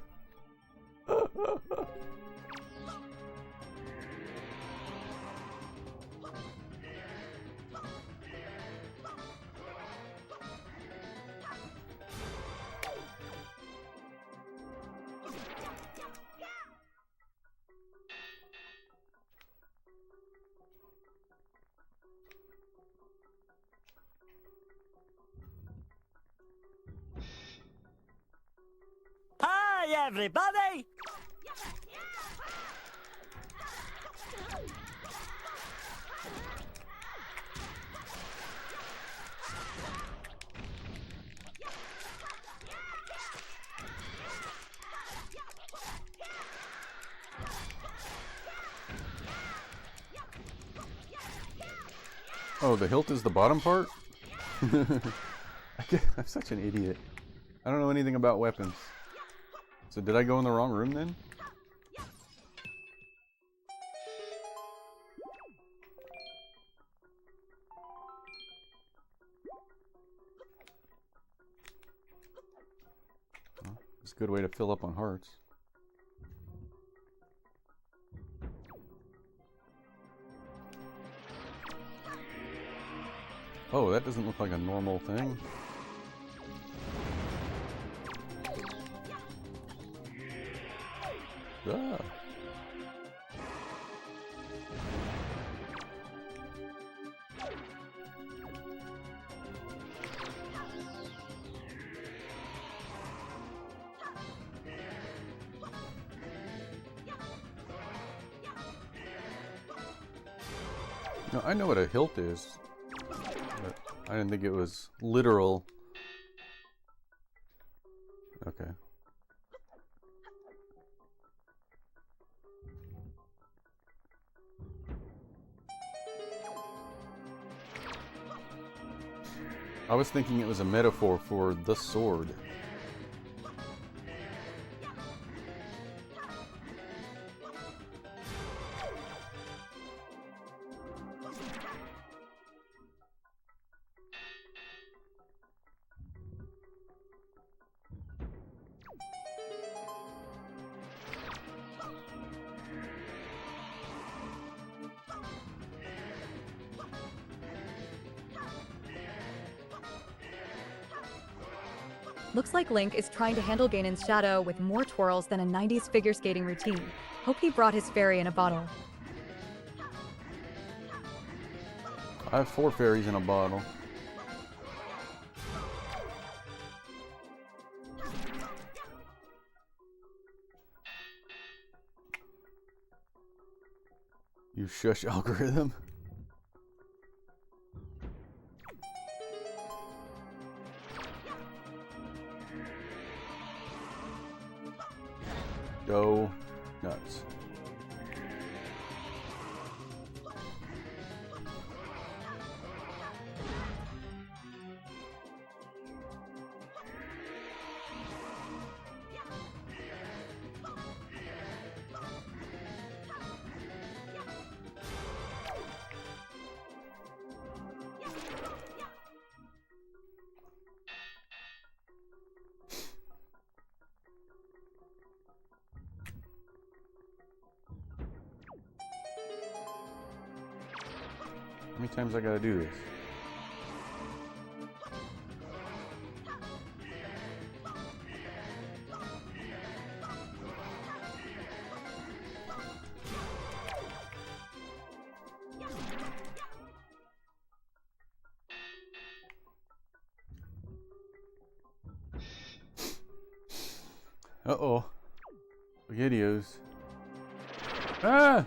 Hi, everybody! Oh, the hilt is the bottom part? I'm such an idiot. I don't know anything about weapons. So did I go in the wrong room then? Well, it's a good way to fill up on hearts. Oh, that doesn't look like a normal thing. Ah. No, I know what a hilt is, but I didn't think it was literal. Okay. I was thinking it was a metaphor for the sword. Looks like Link is trying to handle Ganon's shadow with more twirls than a 90s figure skating routine. Hope he brought his fairy in a bottle. I have 4 fairies in a bottle. You shush, algorithm. Go nuts. How many times I gotta do this? Uh-oh. SpaghettiOs. Ah!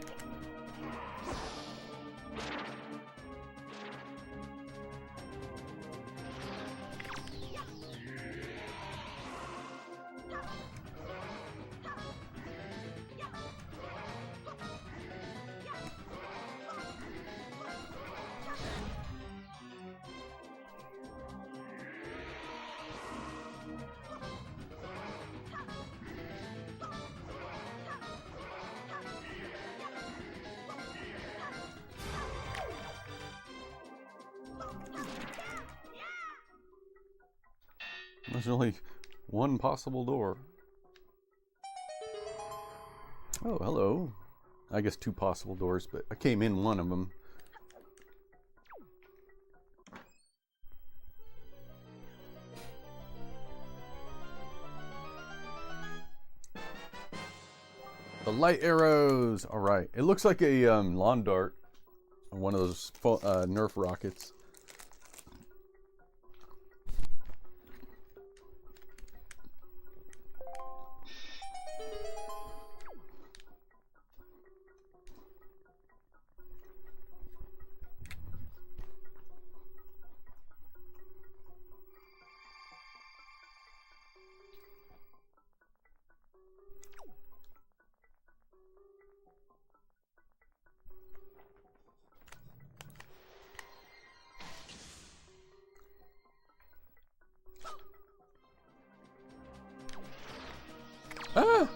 There's only one possible door. Oh, hello. I guess two possible doors, but I came in one of them. The light arrows. All right. It looks like a lawn dart, or one of those Nerf rockets. Ah!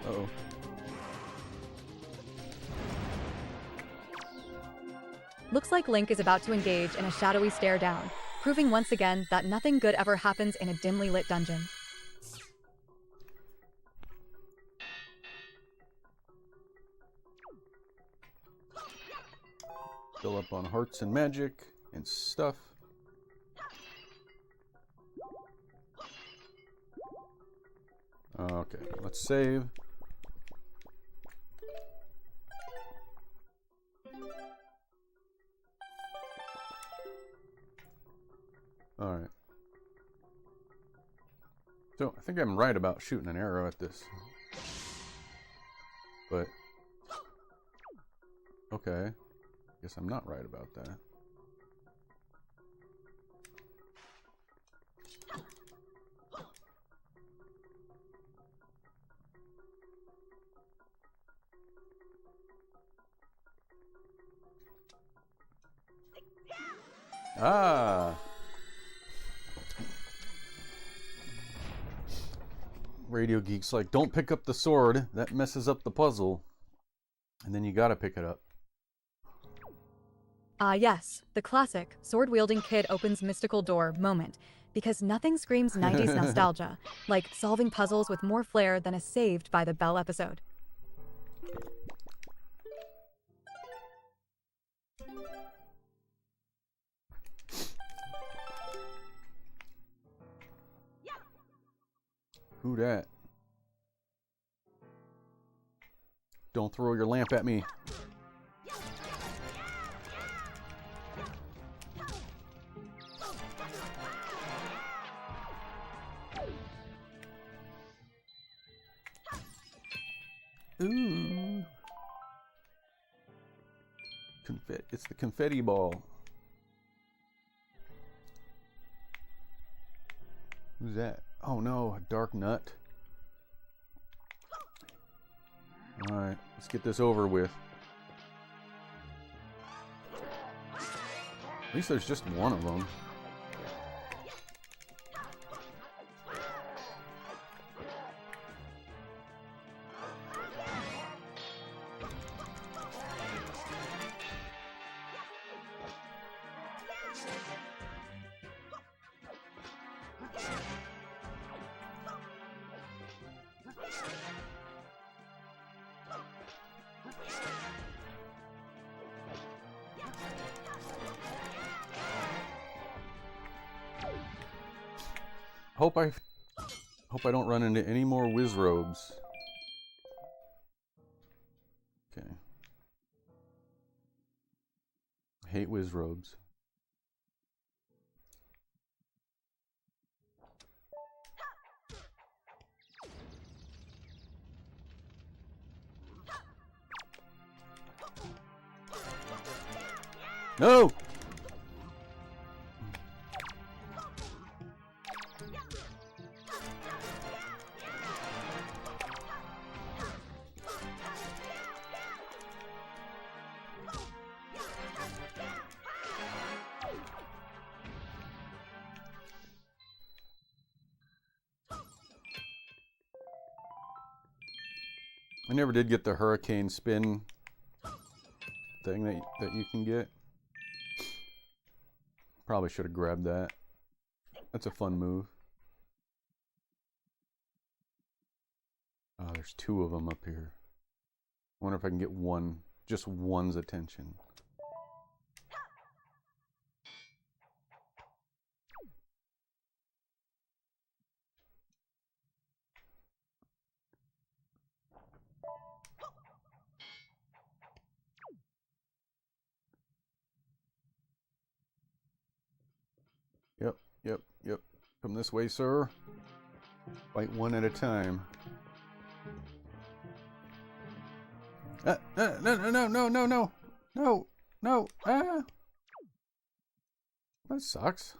Uh-oh. Looks like Link is about to engage in a shadowy stare down, proving once again that nothing good ever happens in a dimly lit dungeon. Fill up on hearts and magic and stuff. Okay, let's save. Alright. So, I think I'm right about shooting an arrow at this. But... okay. Guess I'm not right about that. Ah! Radio Geek's like, don't pick up the sword. That messes up the puzzle. And then you gotta pick it up. Yes, the classic sword-wielding kid opens mystical door moment, because nothing screams 90s nostalgia like solving puzzles with more flair than a Saved by the Bell episode. Who dat? Don't throw your lamp at me. Ooh. Confetti. It's the confetti ball. Who's that? Oh no, a dark nut. Alright, let's get this over with. At least there's just one of them. Hope I don't run into any more whiz robes. Okay. I hate whiz robes. No! I never did get the hurricane spin thing that you can get. Probably should have grabbed that. That's a fun move. Oh, there's two of them up here. I wonder if I can get one, just one's attention. Yep. Come this way, sir. Fight one at a time. No. Ah. That sucks.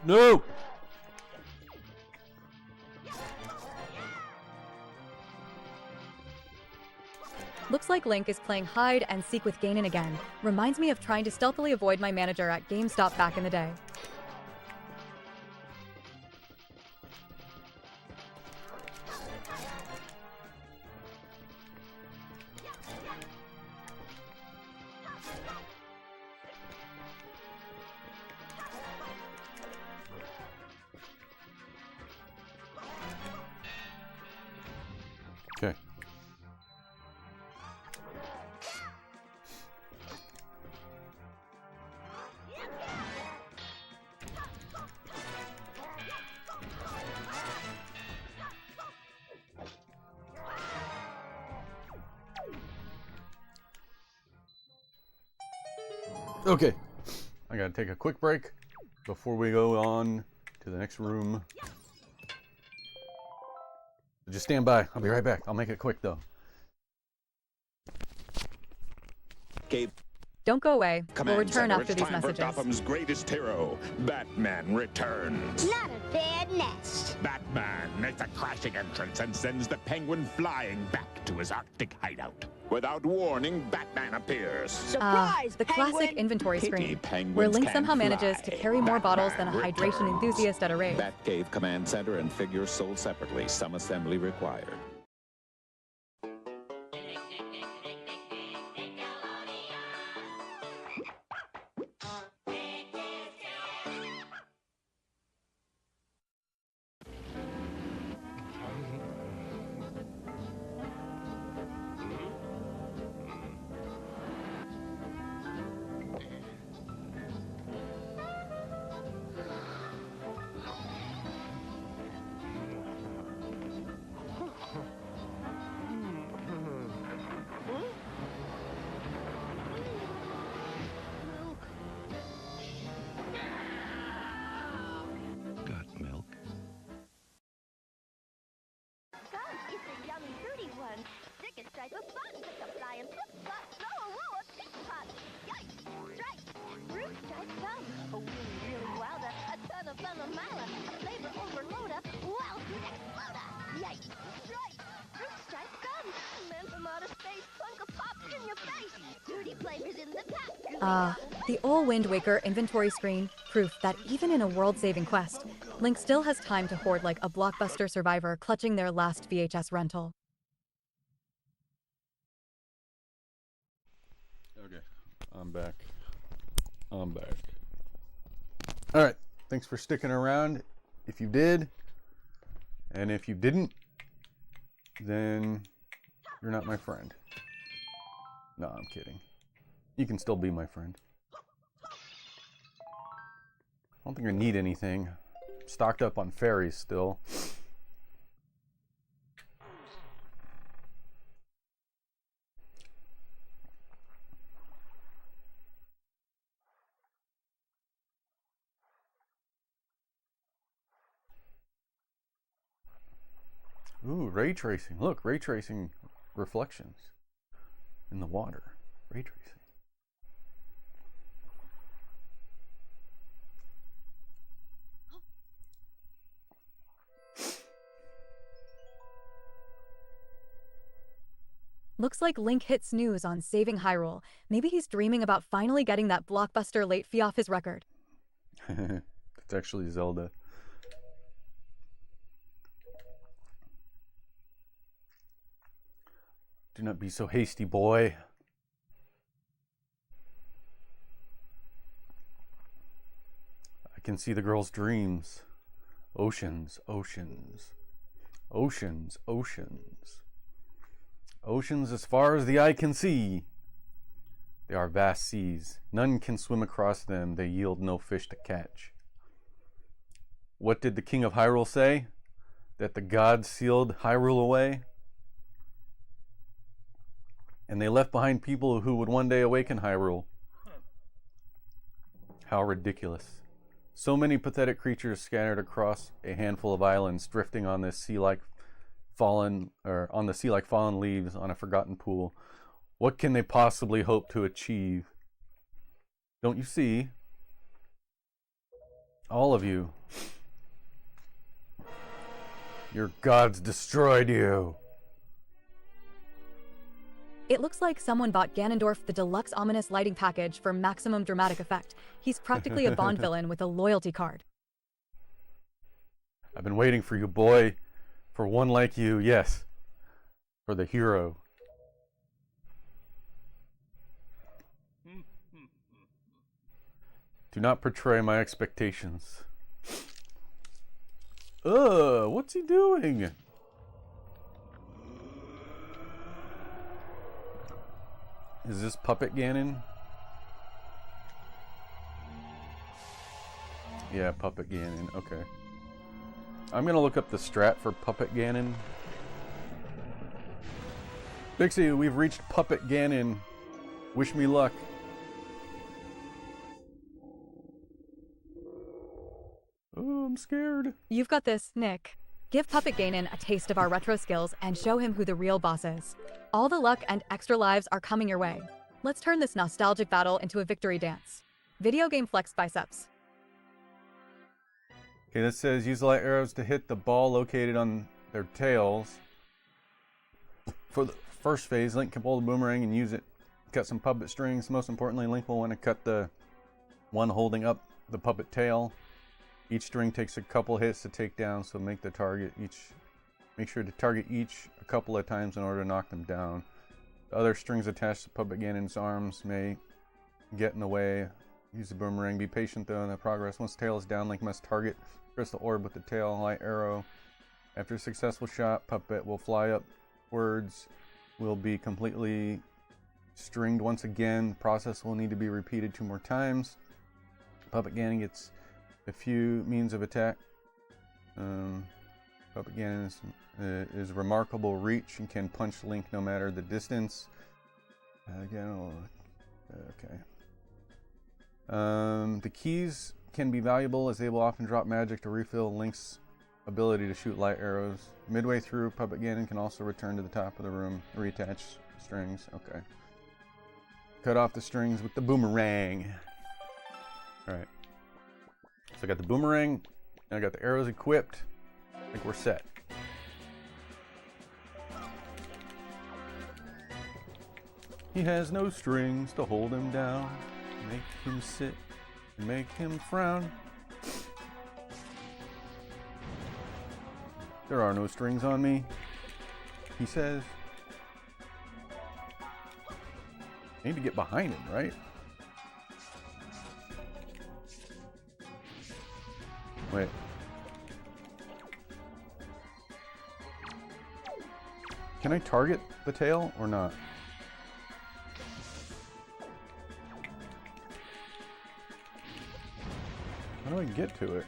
No! Looks like Link is playing hide and seek with Ganon again. Reminds me of trying to stealthily avoid my manager at GameStop back in the day. Okay. Okay, I gotta take a quick break before we go on to the next room. Just stand by. I'll be right back. I'll make it quick though. Gabe, Don't go away. We'll Command return Center, after it's these time for messages. Gotham's greatest hero, Batman returns. Not a bad nest. Batman makes a crashing entrance and sends the Penguin flying back to his Arctic hideout. Without warning, Batman appears. Surprise, The classic Penguin. inventory Pity screen, penguins where Link can't somehow fly. manages to carry more bottles than a Batman hydration returns. enthusiast at a rave. Batcave Command Center and figures sold separately. Some assembly required. Got milk? It's a yummy, fruity one. Stick and stripe of fun. Pick a flying flip-flop. Throw a roll of pit-pot. Yikes! Strike! Fruit stripe gum. A really wilder. A ton of fun, a miler. A flavor overloader. Wow, fruit exploder. Yikes! Strike! Fruit stripe gum. Men from outer space. Funka Pop in your face. Dirty flavors in the pack. The old Wind Waker inventory screen, proof that even in a world-saving quest, Link still has time to hoard like a Blockbuster survivor clutching their last VHS rental. Okay, I'm back. Alright, thanks for sticking around. If you did, and if you didn't, then you're not my friend. No, I'm kidding. You can still be my friend. I don't think I need anything. I'm stocked up on fairies still. Ooh, ray tracing. Look, ray tracing reflections in the water. Ray tracing. Looks like Link hit snooze on saving Hyrule. Maybe he's dreaming about finally getting that Blockbuster late fee off his record. It's actually Zelda. Do not be so hasty, boy. I can see the girl's dreams. Oceans, oceans, oceans, oceans. Oceans as far as the eye can see. They are vast seas. None can swim across them. They yield no fish to catch. What did the king of Hyrule say? That the gods sealed Hyrule away? And they left behind people who would one day awaken Hyrule. How ridiculous. So many pathetic creatures scattered across a handful of islands, drifting on this sea-like fallen leaves on a forgotten pool. What can they possibly hope to achieve? Don't you see? All of you. Your gods destroyed you. It looks like someone bought Ganondorf the deluxe ominous lighting package for maximum dramatic effect. He's practically a Bond villain with a loyalty card. I've been waiting for you, boy. For one like you, yes. For the hero. Do not betray my expectations. What's he doing? Is this Puppet Ganon? Yeah, Puppet Ganon. Okay. I'm gonna look up the strat for Puppet Ganon. Pixie, we've reached Puppet Ganon. Wish me luck. Oh, I'm scared. You've got this, Nick. Give Puppet Ganon a taste of our retro skills and show him who the real boss is. All the luck and extra lives are coming your way. Let's turn this nostalgic battle into a victory dance. Video game flex biceps. Okay, this says use light arrows to hit the ball located on their tails. For the first phase, Link can pull the boomerang and use it. Cut some puppet strings. Most importantly, Link will want to cut the one holding up the puppet tail. Each string takes a couple hits to take down, so make sure to target each a couple of times in order to knock them down. The other strings attached to Puppet Ganon's arms may get in the way. Use the boomerang. Be patient though in the progress. Once the tail is down, Link must target crystal orb with the tail light arrow. After a successful shot, Puppet will fly upwards. Will be completely stringed once again. The process will need to be repeated 2 more times. Puppet Ganon gets a few means of attack. Puppet Ganon is remarkable reach and can punch Link no matter the distance. Again, okay. The keys can be valuable as they will often drop magic to refill Link's ability to shoot light arrows. Midway through, Puppet Ganon can also return to the top of the room, reattach strings. Okay. Cut off the strings with the boomerang. Alright. So I got the boomerang, and I got the arrows equipped. I think we're set. He has no strings to hold him down, make him sit, and make him frown. There are no strings on me, he says. I need to get behind him, right? Wait. Can I target the tail or not? How do I get to it?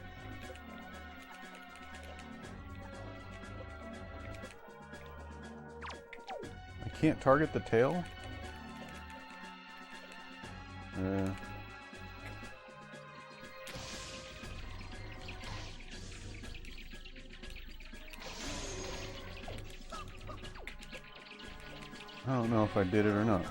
I can't target the tail? I don't know if I did it or not.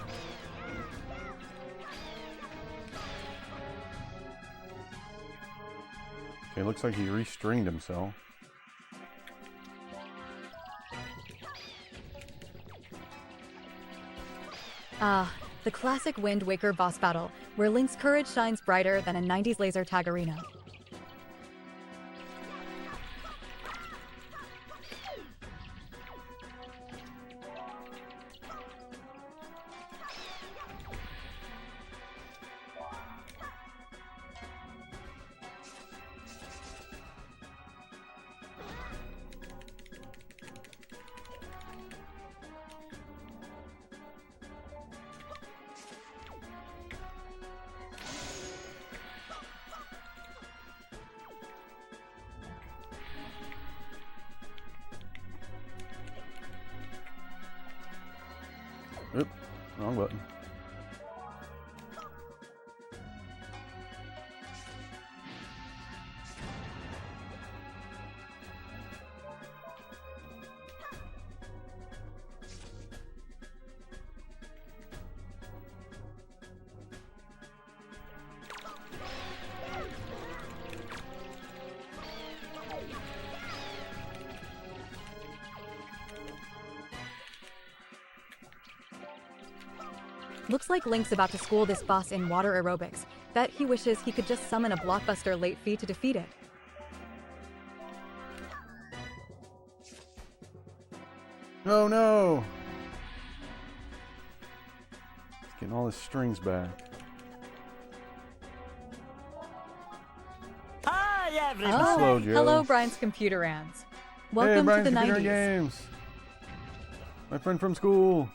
Okay, looks like he restringed himself. Ah, the classic Wind Waker boss battle, where Link's courage shines brighter than a 90s laser tag arena. Oop, wrong button. Looks like Link's about to school this boss in water aerobics. Bet he wishes he could just summon a Blockbuster late fee to defeat it. Oh no! He's getting all his strings back. Hi, everybody! Oh, Slow, Joe. hello, Brian's computer hands. Hey, Welcome Brian's to the Computer 90s. Games. My friend from school.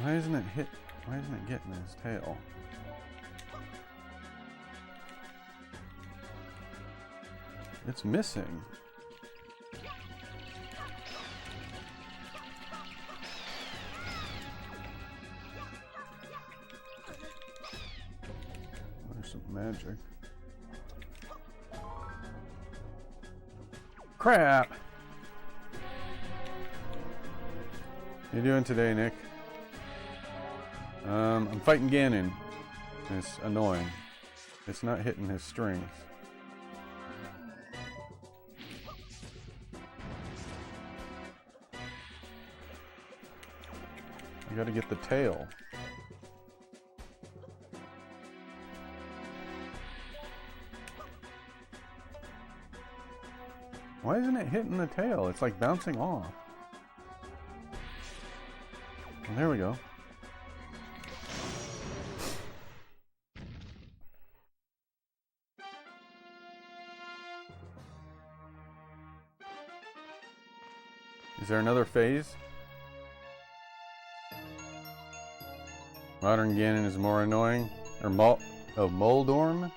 Why isn't it getting his tail? It's missing. There's some magic. Crap! How you doing today, Nick? I'm fighting Ganon. It's annoying. It's not hitting his strings. You gotta get the tail. Why isn't it hitting the tail? It's like bouncing off. Well, there we go. Is there another phase? Modern Ganon is more annoying. Or Moldorm?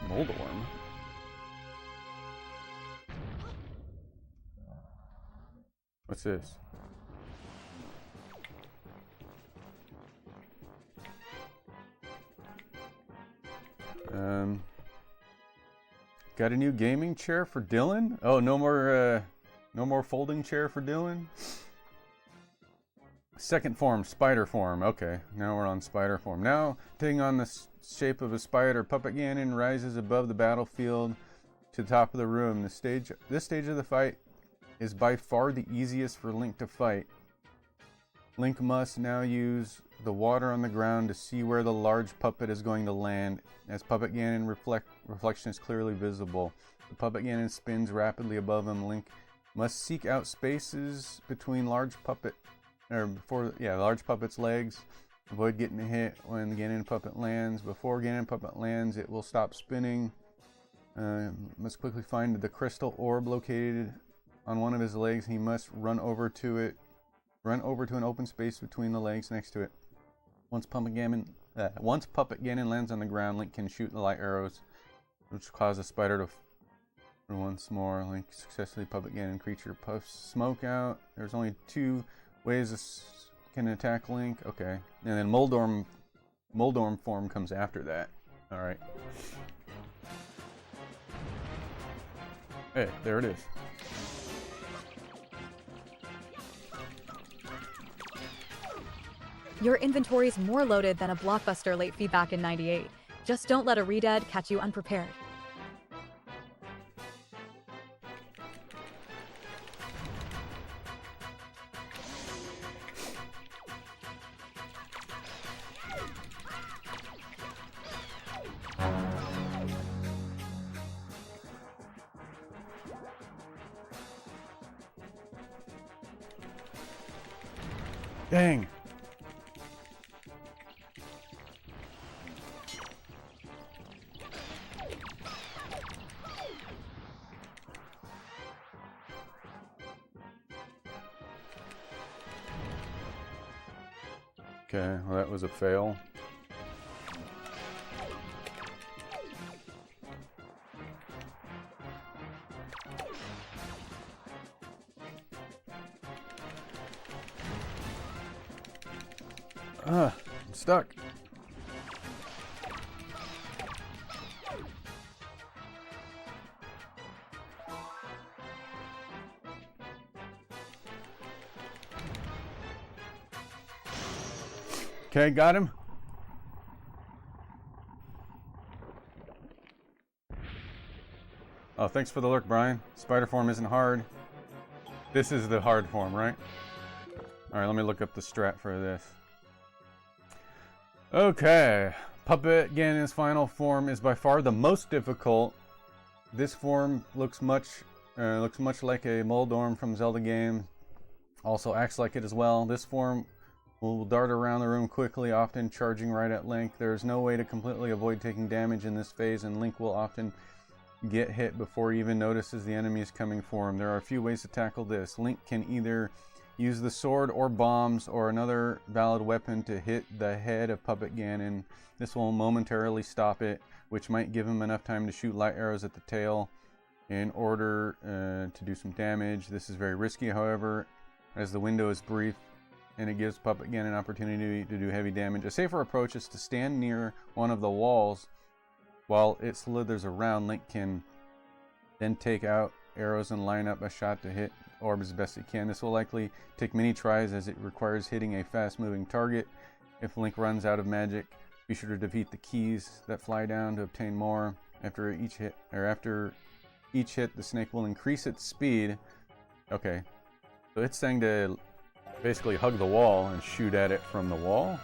Moldorm? What's this? Got a new gaming chair for Dylan? Oh, no more folding chair for Dylan? Second form, spider form. Okay, now we're on spider form. Now, taking on the shape of a spider, Puppet Ganon rises above the battlefield to the top of the room. This stage of the fight is by far the easiest for Link to fight. Link must now use the water on the ground to see where the large puppet is going to land. As Puppet Ganon reflection is clearly visible. The Puppet Ganon spins rapidly above him. Link must seek out spaces between large puppet's legs. Avoid getting hit when the Ganon puppet lands. Before Ganon puppet lands, it will stop spinning. Must quickly find the crystal orb located on one of his legs. He must run over to an open space between the legs next to it. Once Puppet Ganon lands on the ground, Link can shoot the light arrows, which cause the spider to once more. Link successfully Puppet Ganon creature puffs smoke out. There's only 2 ways this can attack Link. Okay, and then Moldorm form comes after that. All right. Hey, there it is. Your inventory's more loaded than a Blockbuster late fee back in '98. Just don't let a redead catch you unprepared. Dang. Okay, well that was a fail. I'm stuck. Okay, got him. Oh, thanks for the lurk, Brian. Spider form isn't hard. This is the hard form, right? Alright, let me look up the strat for this. Okay, Puppet Ganon's final form is by far the most difficult. This form looks much like a Moldorm from Zelda game. Also acts like it as well. This form will dart around the room quickly, often charging right at Link. There is no way to completely avoid taking damage in this phase, and Link will often get hit before he even notices the enemy is coming for him. There are a few ways to tackle this. Link can either use the sword or bombs or another valid weapon to hit the head of Puppet Ganon. This will momentarily stop it, which might give him enough time to shoot light arrows at the tail in order to do some damage. This is very risky, however, as the window is brief and it gives Puppet Ganon an opportunity to do heavy damage. A safer approach is to stand near one of the walls while it slithers around. Link can then take out arrows and line up a shot to hit orbs as best it can. This will likely take many tries as it requires hitting a fast-moving target. If Link runs out of magic, be sure to defeat the keys that fly down to obtain more. After each hit, the snake will increase its speed. Okay, so it's saying to basically hug the wall and shoot at it from the wall.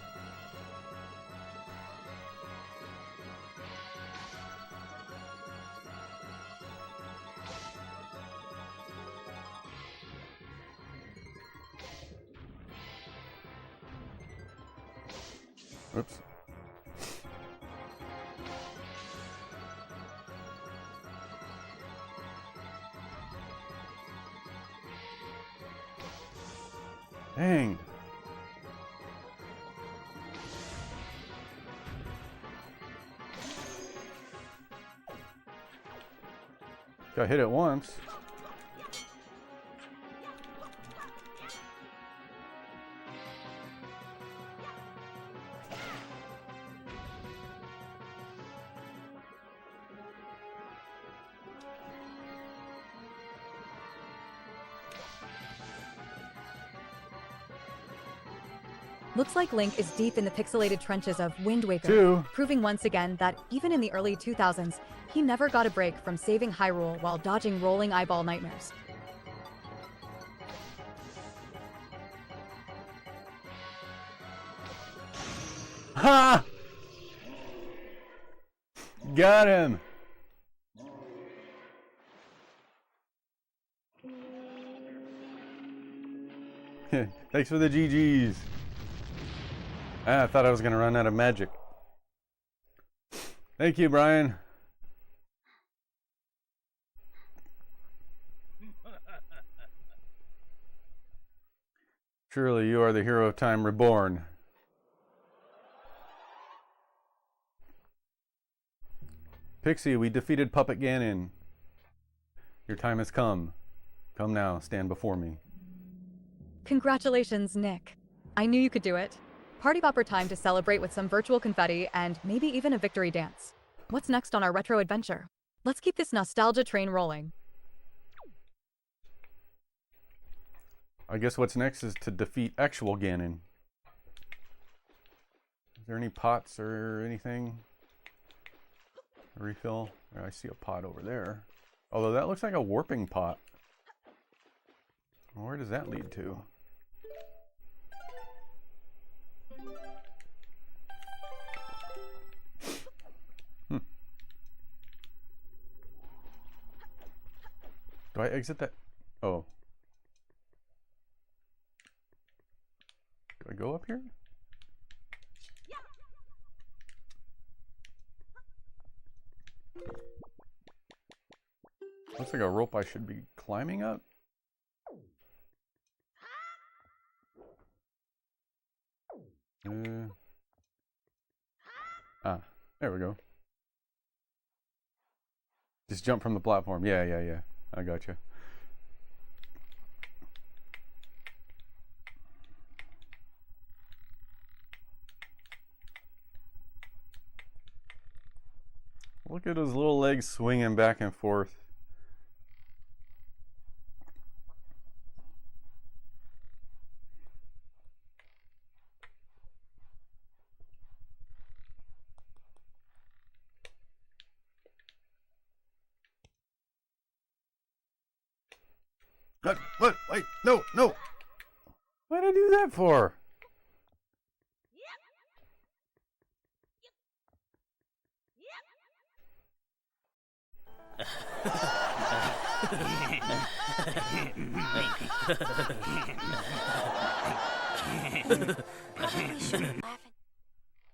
Oops. Dang. Got hit it once. Looks like Link is deep in the pixelated trenches of Wind Waker, 2. proving once again that even in the early 2000s, he never got a break from saving Hyrule while dodging rolling eyeball nightmares. Ha! Got him! Thanks for the GGs. I thought I was going to run out of magic. Thank you, Brian. Surely you are the hero of time reborn. Pixie, we defeated Puppet Ganon. Your time has come. Come now, stand before me. Congratulations, Nick. I knew you could do it. Party popper time to celebrate with some virtual confetti and maybe even a victory dance. What's next on our retro adventure? Let's keep this nostalgia train rolling. I guess what's next is to defeat actual Ganon. there any pots or anything? A refill? I see a pot over there. Although that looks like a warping pot. Where does that lead to? Do I exit that? Oh. Do I go up here? Looks like a rope I should be climbing up. There we go. Just jump from the platform. Yeah. I gotcha. Look at his little legs swinging back and forth. What? Wait, no! What did I do that for?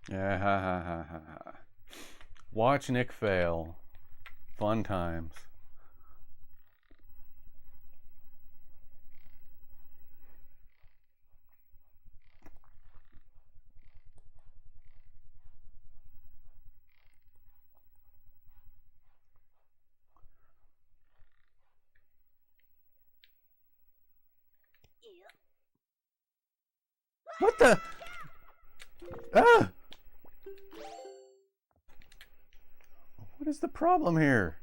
Yeah, ha. Watch Nick fail. Fun times. What the? Ah! What is the problem here?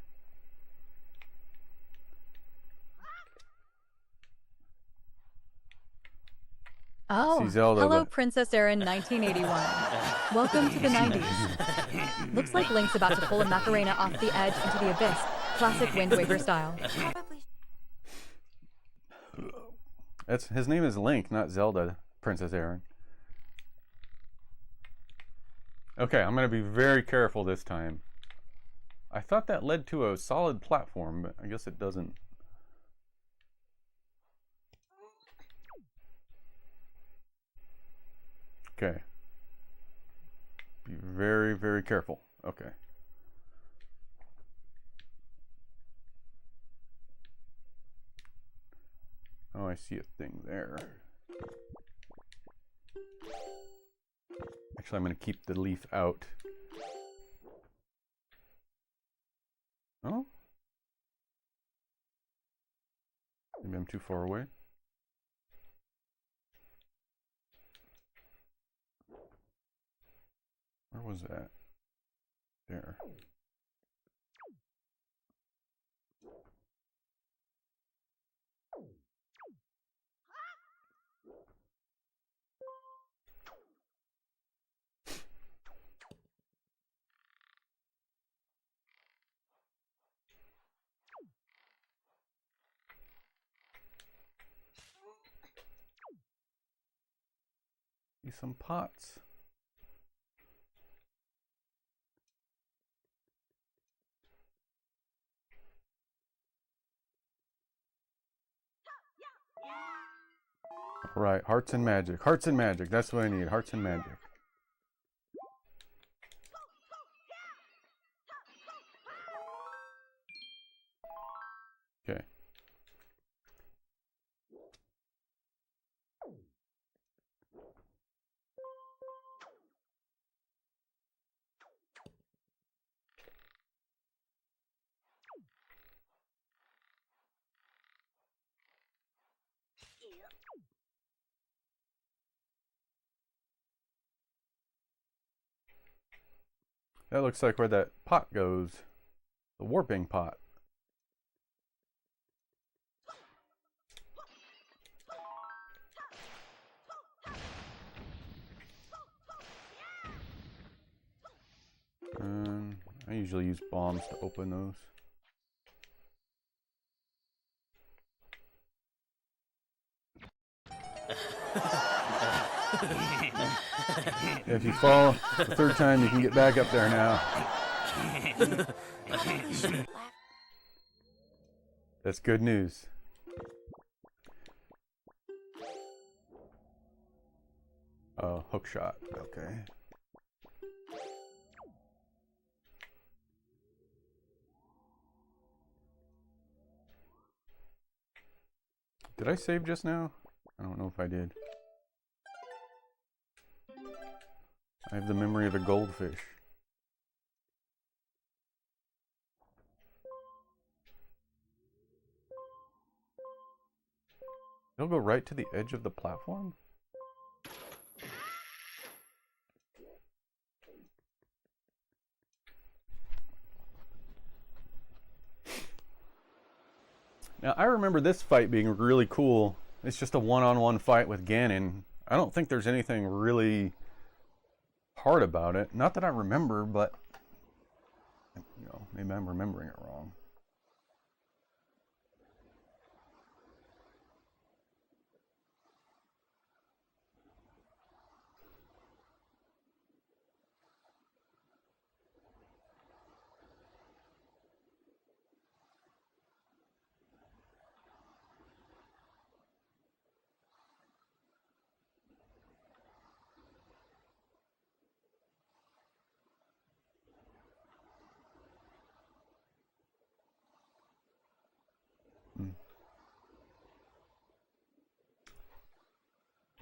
Oh, See Zelda, hello, but... Princess Erin 1981. Welcome to the 90s. Looks like Link's about to pull a Macarena off the edge into the abyss. Classic Wind Waker style. His name is Link, not Zelda, Princess Erin. Okay, I'm going to be very careful this time. I thought that led to a solid platform, but I guess it doesn't. Okay. Be very, very careful. Okay. Oh, I see a thing there. Actually, I'm going to keep the leaf out. Oh? Maybe I'm too far away. Where was that? There. See some pots. Right, hearts and magic. Hearts and magic. That's what I need. Hearts and magic. Okay. That looks like where that pot goes. The warping pot. usually use bombs to open those. If you fall the third time, you can get back up there now. That's good news. Oh, hook shot. Okay. Did I save just now? I don't know if I did. I have the memory of a goldfish. It'll go right to the edge of the platform? Now, I remember this fight being really cool. It's just a one-on-one fight with Ganon. I don't think there's anything really hard about it. Not that I remember, but you know, maybe I'm remembering it wrong.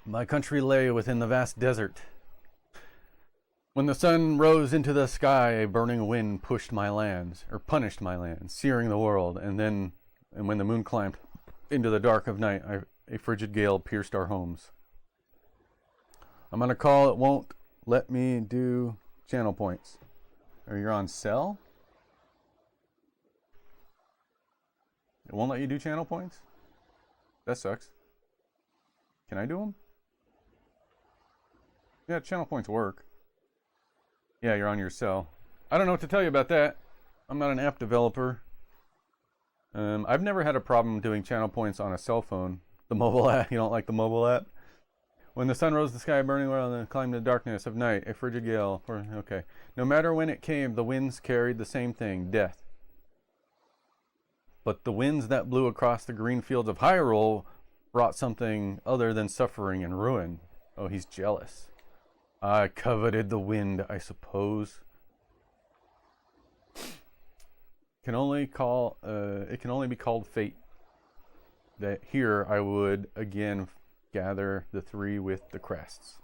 My country lay within the vast desert. When the sun rose into the sky, a burning wind pushed my lands, or punished my lands, searing the world. And when the moon climbed into the dark of night, a frigid gale pierced our homes. I'm on a call. It won't let me do channel points. Or you're on cell? It won't let you do channel points? That sucks. Can I do them? Yeah, channel points work. Yeah, you're on your cell. I don't know what to tell you about that. I'm not an app developer. I've never had a problem doing channel points on a cell phone. The mobile app, you don't like the mobile app? When the sun rose the sky burning well and climbed the darkness of night, a frigid gale. Okay. No matter when it came, the winds carried the same thing, death. But the winds that blew across the green fields of Hyrule brought something other than suffering and ruin. Oh, he's jealous. I coveted the wind, I suppose. It can only be called fate. That here I would again gather the three with the crests.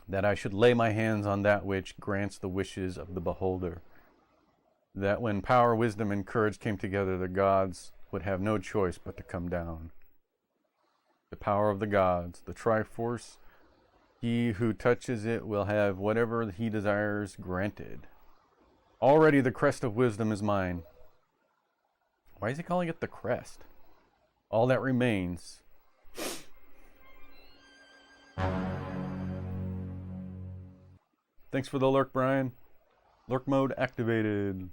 That I should lay my hands on that which grants the wishes of the beholder. That when power, wisdom, and courage came together, the gods would have no choice but to come down. The power of the gods, the Triforce. He who touches it will have whatever he desires granted. Already the crest of wisdom is mine. Why is he calling it the crest? All that remains. Thanks for the lurk, Brian. Lurk mode activated.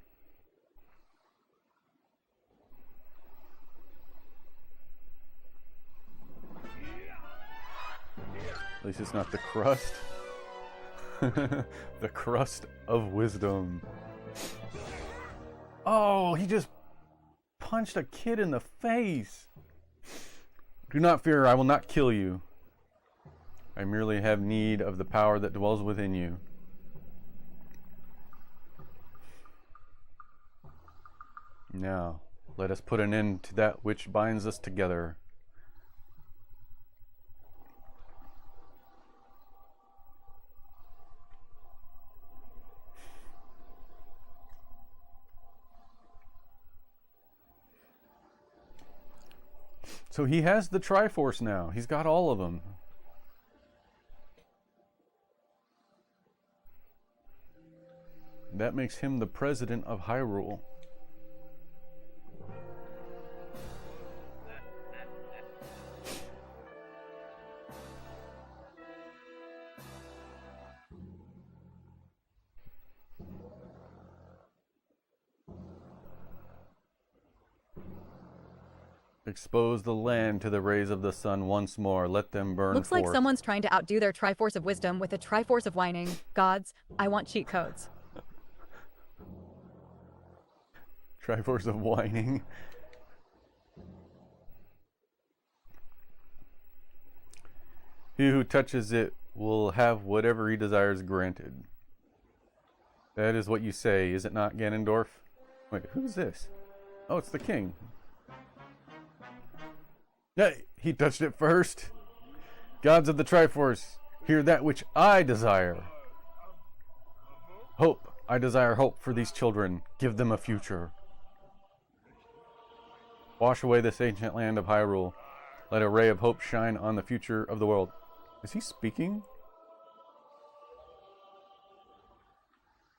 At least it's not the crust. The crust of wisdom. Oh, he just punched a kid in the face. Do not fear, I will not kill you. I merely have need of the power that dwells within you. Now, let us put an end to that which binds us together. So he has the Triforce now. He's got all of them. That makes him the president of Hyrule. Expose the land to the rays of the sun once more. Let them burn Looks forth. like someone's trying to outdo their Triforce of wisdom with a Triforce of whining. Gods, I want cheat codes. Triforce of whining. He who touches it will have whatever he desires granted. That is what you say, is it not, Ganondorf? Wait, who's this? Oh, it's the king. Yeah, he touched it first. Gods of the Triforce, hear that which I desire. Hope. I desire hope for these children. Give them a future. Wash away this ancient land of Hyrule. Let a ray of hope shine on the future of the world. Is he speaking?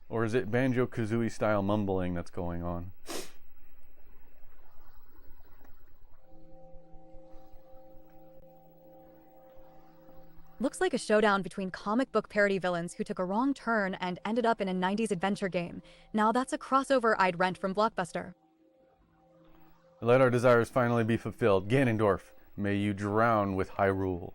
Or is it Banjo-Kazooie style mumbling that's going on? Looks like a showdown between comic book parody villains who took a wrong turn and ended up in a 90s adventure game. Now that's a crossover I'd rent from Blockbuster. Let our desires finally be fulfilled. Ganondorf, may you drown with Hyrule.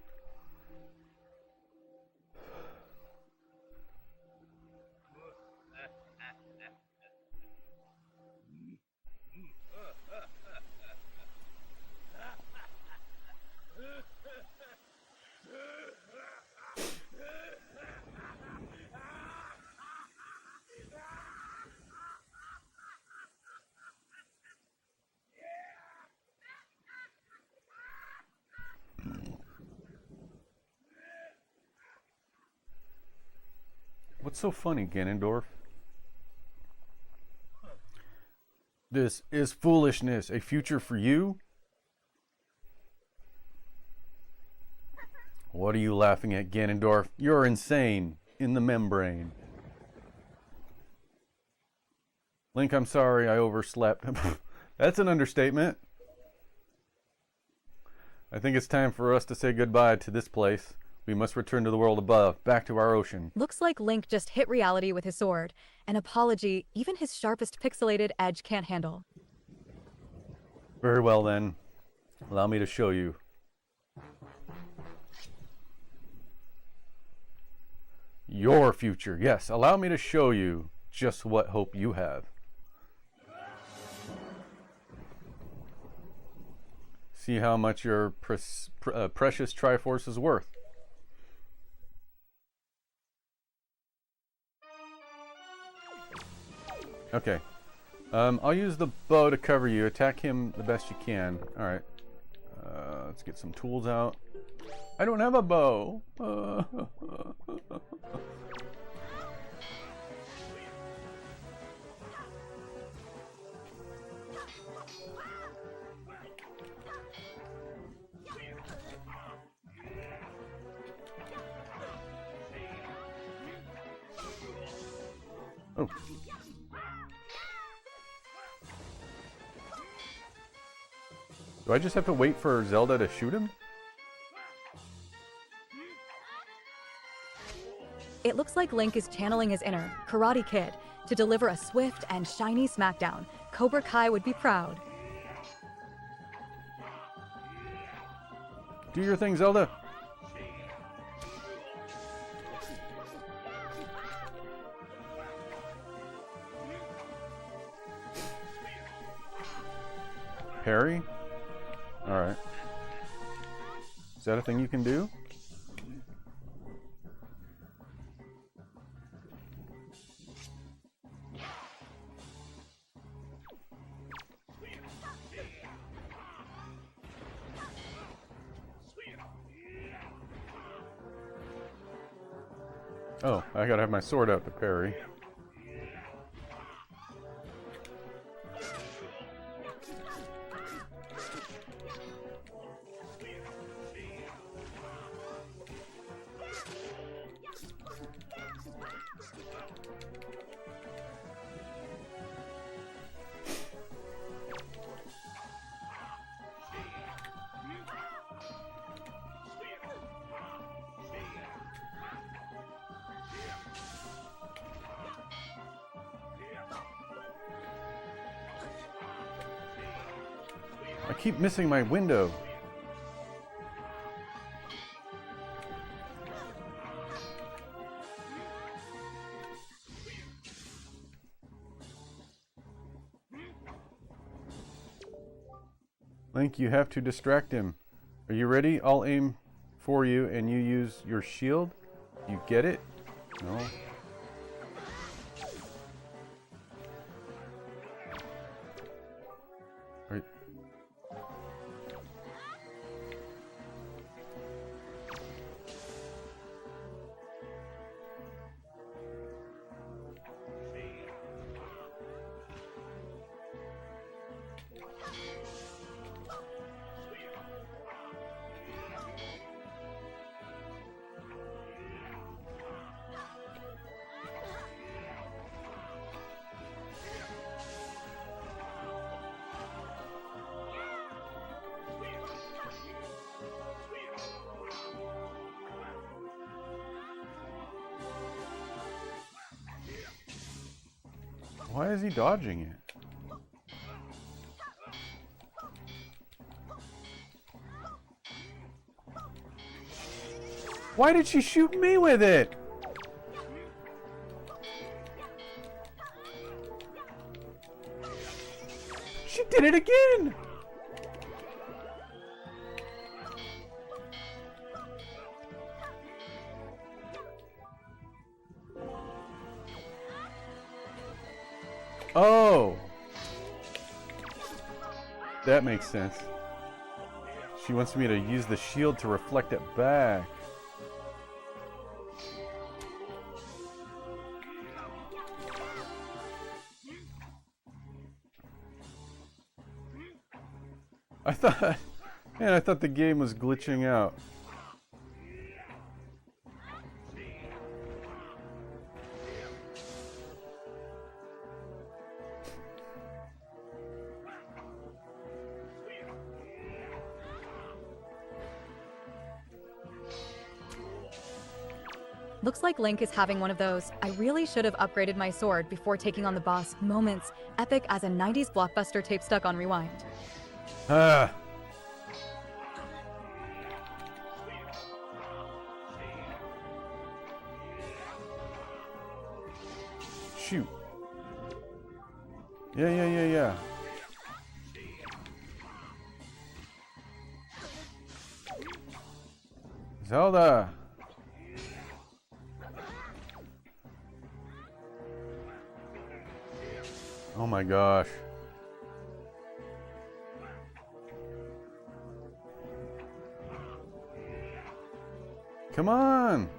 What's so funny, Ganondorf? This is foolishness. A future for you? What are you laughing at, Ganondorf? You're insane. In the membrane. Link, I'm sorry I overslept. That's an understatement. I think it's time for us to say goodbye to this place. We must return to the world above, back to our ocean. Looks like Link just hit reality with his sword. An apology even his sharpest pixelated edge can't handle. Very well then. Allow me to show you. Your future. Yes, allow me to show you just what hope you have. See how much your precious Triforce is worth. Okay. I'll use the bow to cover you. Attack him the best you can. Alright. Let's get some tools out. I don't have a bow. Oh. Do I just have to wait for Zelda to shoot him? It looks like Link is channeling his inner Karate Kid to deliver a swift and shiny smackdown. Cobra Kai would be proud. Do your thing, Zelda. Parry? Alright. Is that a thing you can do? Oh, I gotta have my sword out to parry. I keep missing my window. Link, you have to distract him. Are you ready? I'll aim for you and you use your shield. You get it? No. Right. Why is he dodging it? Why did she shoot me with it? She did it again! Oh! That makes sense. She wants me to use the shield to reflect it back. I thought the game was glitching out. Looks like Link is having one of those, I really should have upgraded my sword before taking on the boss moments, epic as a 90s Blockbuster tape stuck on rewind. Ah. Shoot. Yeah. Zelda. Oh my gosh. Come on.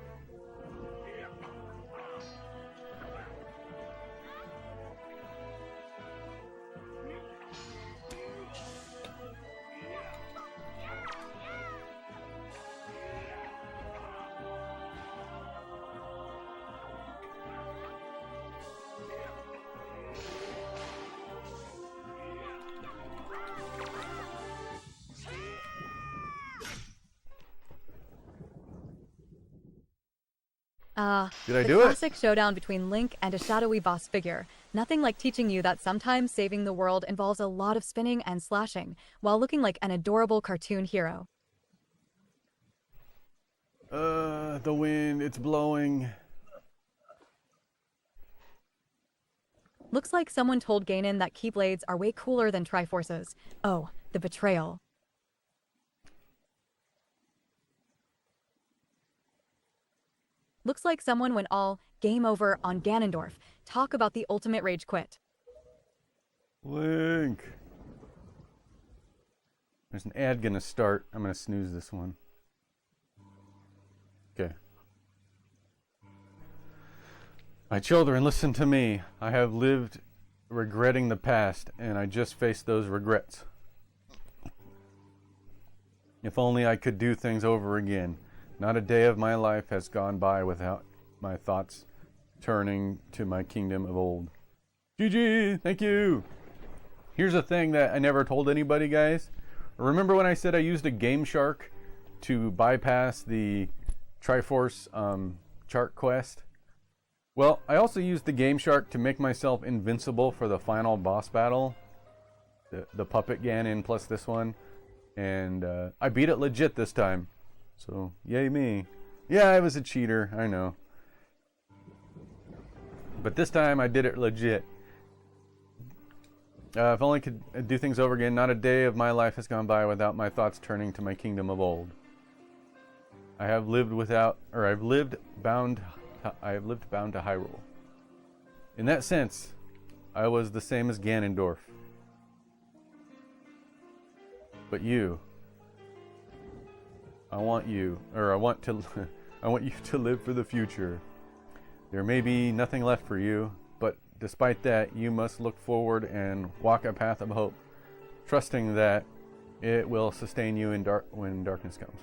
Did I do the it? classic showdown between Link and a shadowy boss figure. Nothing like teaching you that sometimes saving the world involves a lot of spinning and slashing, while looking like an adorable cartoon hero. The wind, it's blowing. Looks like someone told Ganon that Keyblades are way cooler than Triforces. Oh, the betrayal. Looks like someone went all game over on Ganondorf. Talk about the ultimate rage quit. Link. There's an ad gonna start. I'm gonna snooze this one. Okay. My children, listen to me. I have lived regretting the past, and I just faced those regrets. If only I could do things over again. Not a day of my life has gone by without my thoughts turning to my kingdom of old. GG, thank you. Here's a thing that I never told anybody, guys. Remember when I said I used a Game Shark to bypass the Triforce chart quest? Well, I also used the Game Shark to make myself invincible for the final boss battle. the Puppet Ganon plus this one, and I beat it legit this time. So yay me! Yeah, I was a cheater. I know. But this time I did it legit. If only I could do things over again, not a day of my life has gone by without my thoughts turning to my kingdom of old. I have lived bound to Hyrule. In that sense, I was the same as Ganondorf. But you, I want you to live for the future. There may be nothing left for you, but despite that, you must look forward and walk a path of hope, trusting that it will sustain you when darkness comes.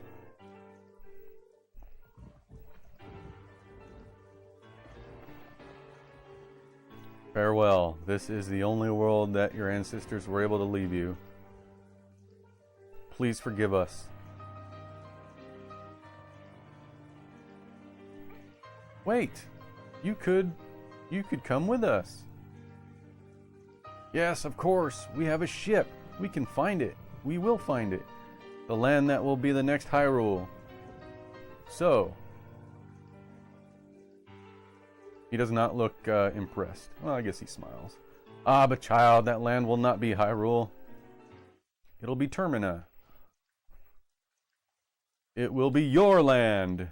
Farewell. This is the only world that your ancestors were able to leave you. Please forgive us. Wait. You could come with us. Yes, of course. We have a ship. We can find it. We will find it. The land that will be the next Hyrule. So, he does not look impressed. Well, I guess he smiles. Ah, but child, that land will not be Hyrule. It'll be Termina. It will be your land.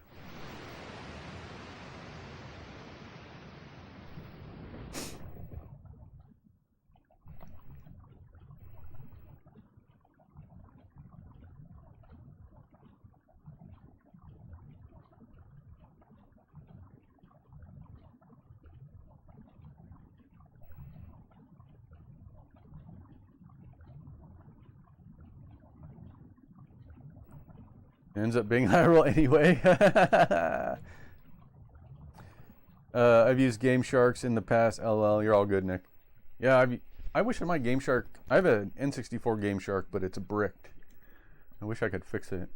Ends up being Hyrule anyway. I've used Game Sharks in the past. LL, you're all good, Nick. Yeah, I wish my Game Shark. I have an N64 Game Shark, but it's bricked. I wish I could fix it.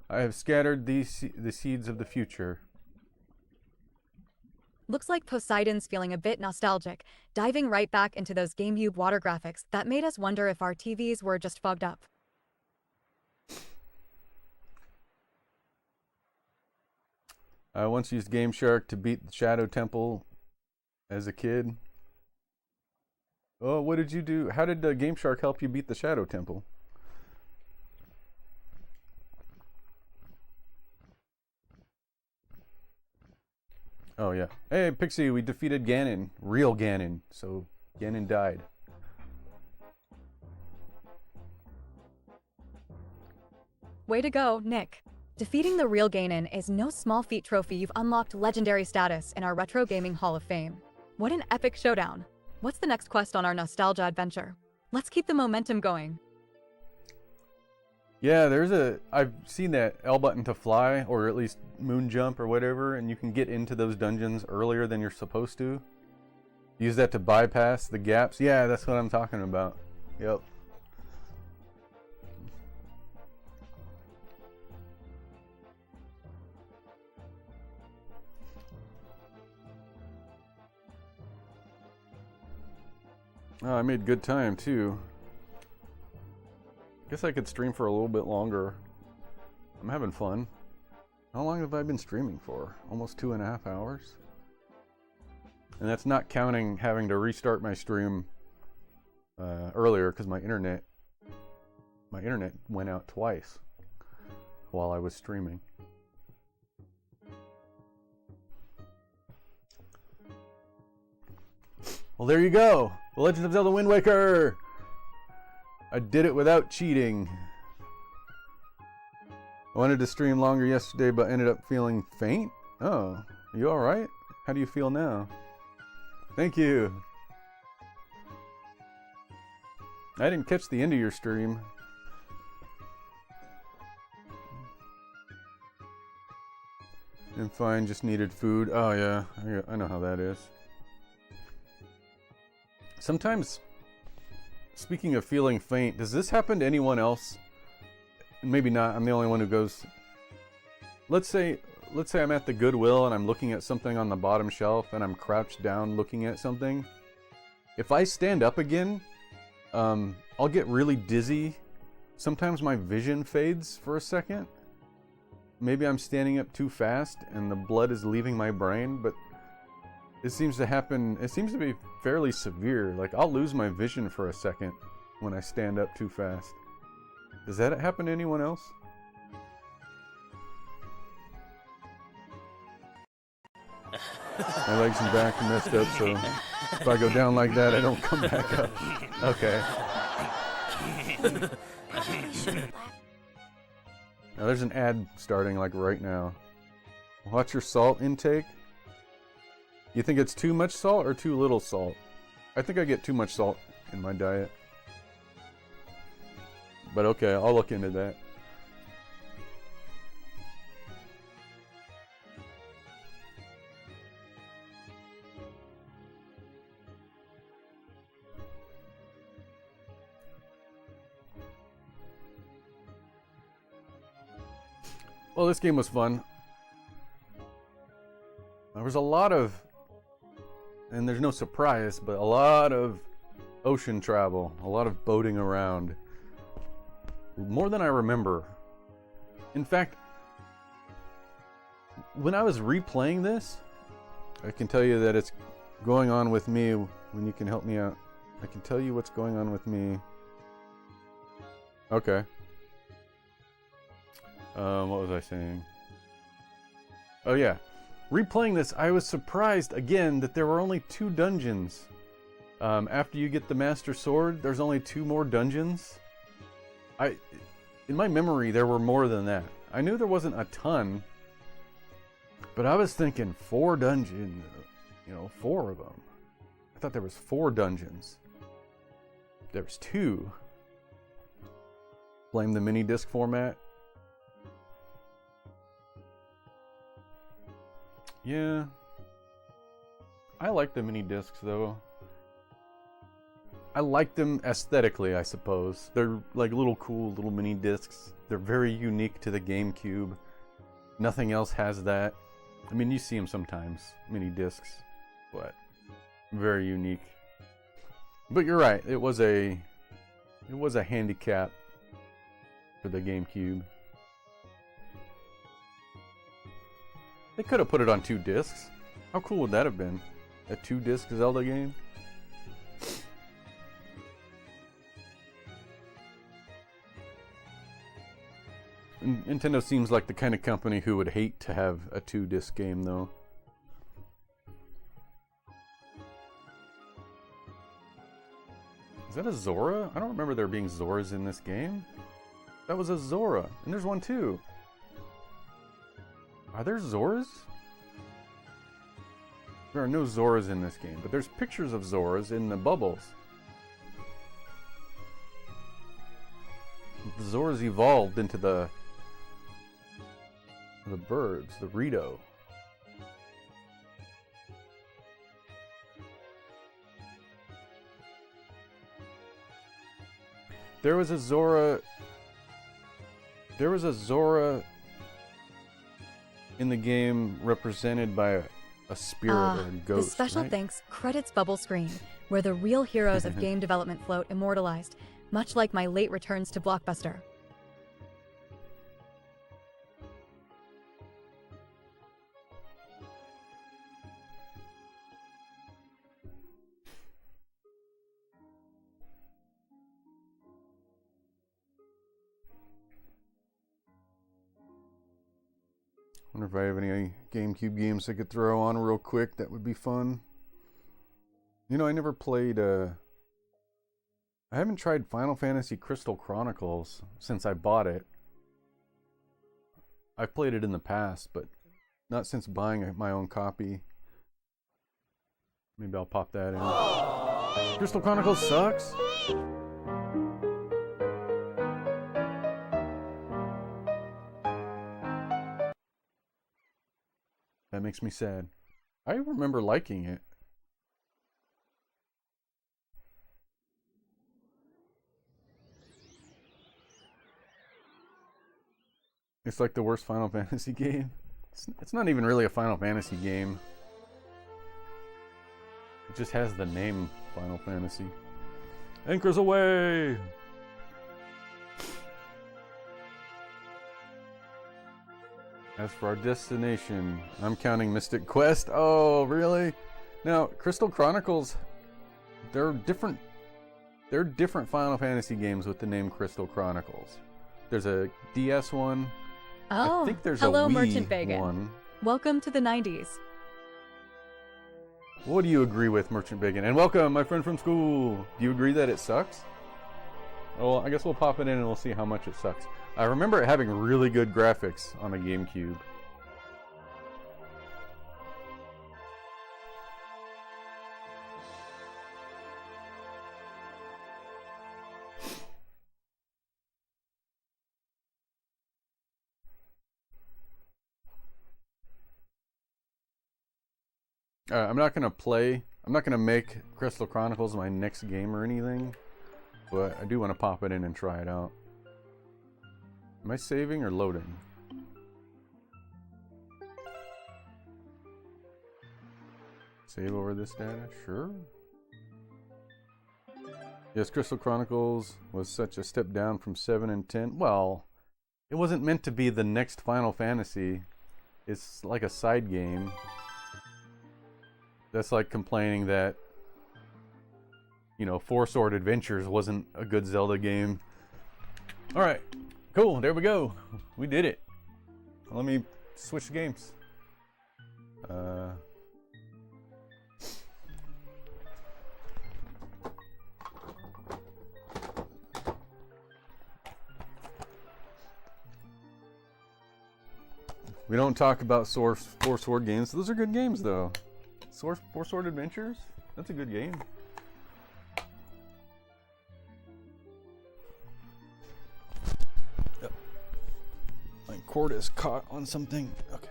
I have scattered the seeds of the future. Looks like Poseidon's feeling a bit nostalgic, diving right back into those GameCube water graphics that made us wonder if our TVs were just fogged up. I once used Game Shark to beat the Shadow Temple as a kid. Oh, what did you do? How did Game Shark help you beat the Shadow Temple? Oh, yeah. Hey, Pixie, we defeated Ganon. Real Ganon. So, Ganon died. Way to go, Nick. Defeating the real Ganon is no small feat. Trophy. You've unlocked legendary status in our Retro Gaming Hall of Fame. What an epic showdown. What's the next quest on our nostalgia adventure? Let's keep the momentum going. Yeah, I've seen that L button to fly, or at least moon jump or whatever, and you can get into those dungeons earlier than you're supposed to. Use that to bypass the gaps. Yeah, that's what I'm talking about. Yep. Oh, I made good time too. Guess I could stream for a little bit longer. I'm having fun. How long have I been streaming for? Almost 2.5 hours? And that's not counting having to restart my stream earlier because my internet went out twice while I was streaming. Well, there you go. The Legend of Zelda Wind Waker! I did it without cheating. I wanted to stream longer yesterday, but ended up feeling faint. Oh, are you alright? How do you feel now? Thank you. I didn't catch the end of your stream. I'm fine, just needed food. Oh yeah, I know how that is. Sometimes, speaking of feeling faint, does this happen to anyone else? Maybe not, I'm the only one who goes... Let's say I'm at the Goodwill and I'm looking at something on the bottom shelf and I'm crouched down looking at something. If I stand up again, I'll get really dizzy. Sometimes my vision fades for a second. Maybe I'm standing up too fast and the blood is leaving my brain, but it seems to happen, it seems to be fairly severe. Like, I'll lose my vision for a second when I stand up too fast. Does that happen to anyone else? My legs and back are messed up, so if I go down like that, I don't come back up. Okay. Now there's an ad starting like right now. Watch your salt intake. You think it's too much salt or too little salt? I think I get too much salt in my diet. But okay, I'll look into that. Well, this game was fun. There was a lot of, and there's no surprise, but a lot of ocean travel, a lot of boating around. More than I remember. In fact, when I was replaying this, I can tell you that it's going on with me. When you can help me out, I can tell you what's going on with me. Okay. What was I saying? Oh yeah. Replaying this, I was surprised again that there were only 2 dungeons. After you get the Master Sword, there's only 2 more dungeons. In my memory, there were more than that. I knew there wasn't a ton, but I was thinking 4 dungeons, 4 of them. I thought there was 4 dungeons. There was 2. Blame the mini disc format. Yeah, I like the mini discs though. I like them aesthetically, I suppose. They're like little cool little mini discs. They're very unique to the GameCube. Nothing else has that. I mean, you see them sometimes, mini discs, but very unique. But you're right, it was a handicap for the GameCube. They could have put it on 2 discs. How cool would that have been? A 2-disc Zelda game? Nintendo seems like the kind of company who would hate to have a 2-disc game, though. Is that a Zora? I don't remember there being Zoras in this game. That was a Zora. And there's one too. Are there Zoras? There are no Zoras in this game, but there's pictures of Zoras in the bubbles. The Zoras evolved into the birds, the Rito. There was a Zora in the game represented by a spirit or a ghost. The special right? thanks credits bubble screen, where the real heroes of game development float immortalized, much like my late returns to Blockbuster. Wonder if I have any GameCube games I could throw on real quick. That would be fun. You know, I never played, I haven't tried Final Fantasy Crystal Chronicles since I bought it. I've played it in the past, but not since buying my own copy. Maybe I'll pop that in. Crystal Chronicles sucks? That makes me sad. I remember liking it. It's like the worst Final Fantasy game. It's not even really a Final Fantasy game. It just has the name Final Fantasy. Anchors away! As for our destination, I'm counting Mystic Quest. Oh, really? Now, Crystal Chronicles, they're different Final Fantasy games with the name Crystal Chronicles. There's a DS one. Oh, I think there's hello, a Wii Merchant Bacon. one. Welcome to the 90s. What do you agree with, Merchant Bacon? And welcome, my friend from school. Do you agree that it sucks? Well, I guess we'll pop it in and we'll see how much it sucks. I remember it having really good graphics on the GameCube. I'm not gonna make Crystal Chronicles my next game or anything, but I do want to pop it in and try it out. Am I saving or loading? Save over this data? Sure. Yes, Crystal Chronicles was such a step down from 7 and 10. Well, it wasn't meant to be the next Final Fantasy. It's like a side game. That's like complaining that, you know, Four Sword Adventures wasn't a good Zelda game. Alright, cool, there we go. We did it. Let me switch games. We don't talk about Four Sword games. Those are good games, though. Four Sword Adventures? That's a good game. Yep. My cord is caught on something. Okay.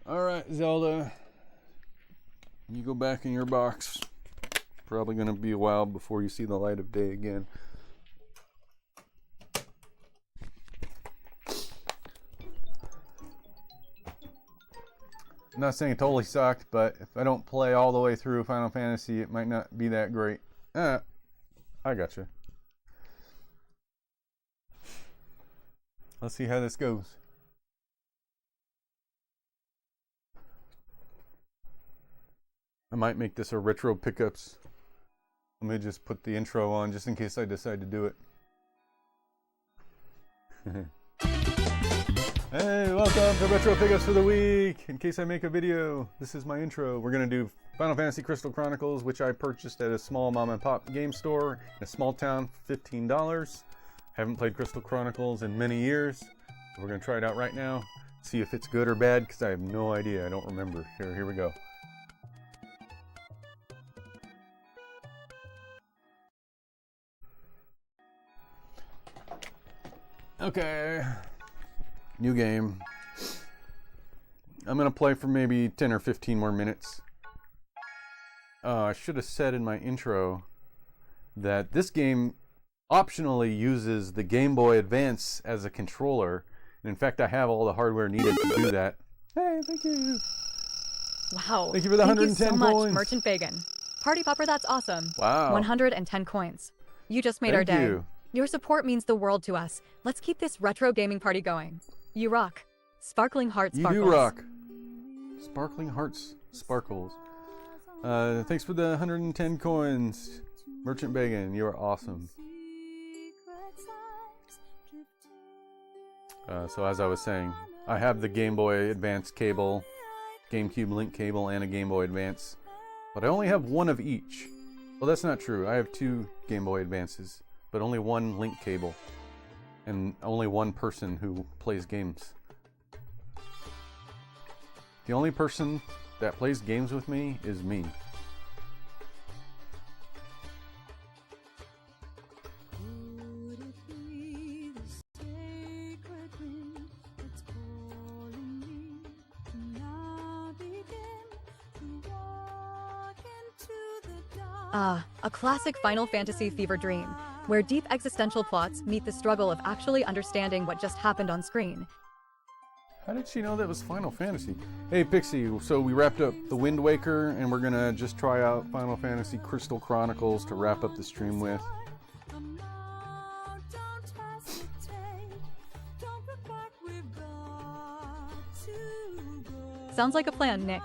Alright, Zelda. You go back in your box. Probably going to be a while before you see the light of day again. I'm not saying it totally sucked, but if I don't play all the way through Final Fantasy, it might not be that great. I gotcha. Let's see how this goes. I might make this a retro pickups. Let me just put the intro on just in case I decide to do it. Hey, welcome to Retro Pickups for the Week! In case I make a video, this is my intro. We're going to do Final Fantasy Crystal Chronicles, which I purchased at a small mom and pop game store in a small town for $15. Haven't played Crystal Chronicles in many years. So we're going to try it out right now. See if it's good or bad, because I have no idea. I don't remember. Here we go. Okay, new game. I'm gonna play for maybe 10 or 15 more minutes. I should have said in my intro that this game optionally uses the Game Boy Advance as a controller. And in fact, I have all the hardware needed to do that. Hey, thank you. Wow. Thank you for the 110 Thank you so coins. much, Merchant Bacon. Party Popper, that's awesome. Wow. 110 coins. You just made our Thank day. you. Your support means the world to us. Let's keep this retro gaming party going. You rock. Sparkling Heart You Sparkles. do rock. Sparkling Hearts Sparkles. Thanks for the 110 coins. Merchant Bacon, you are awesome. So as I was saying, I have the Game Boy Advance cable, GameCube Link cable, and a Game Boy Advance. But I only have one of each. Well, that's not true. I have two Game Boy Advances, but only one link cable, and only one person who plays games. The only person that plays games with me is me. Ah, a classic Final Fantasy fever dream. where deep existential plots meet the struggle of actually understanding what just happened on screen. How did she know that was Final Fantasy? Hey Pixie, so we wrapped up the Wind Waker and we're gonna just try out Final Fantasy Crystal Chronicles to wrap up the stream with. Sounds like a plan, Nick.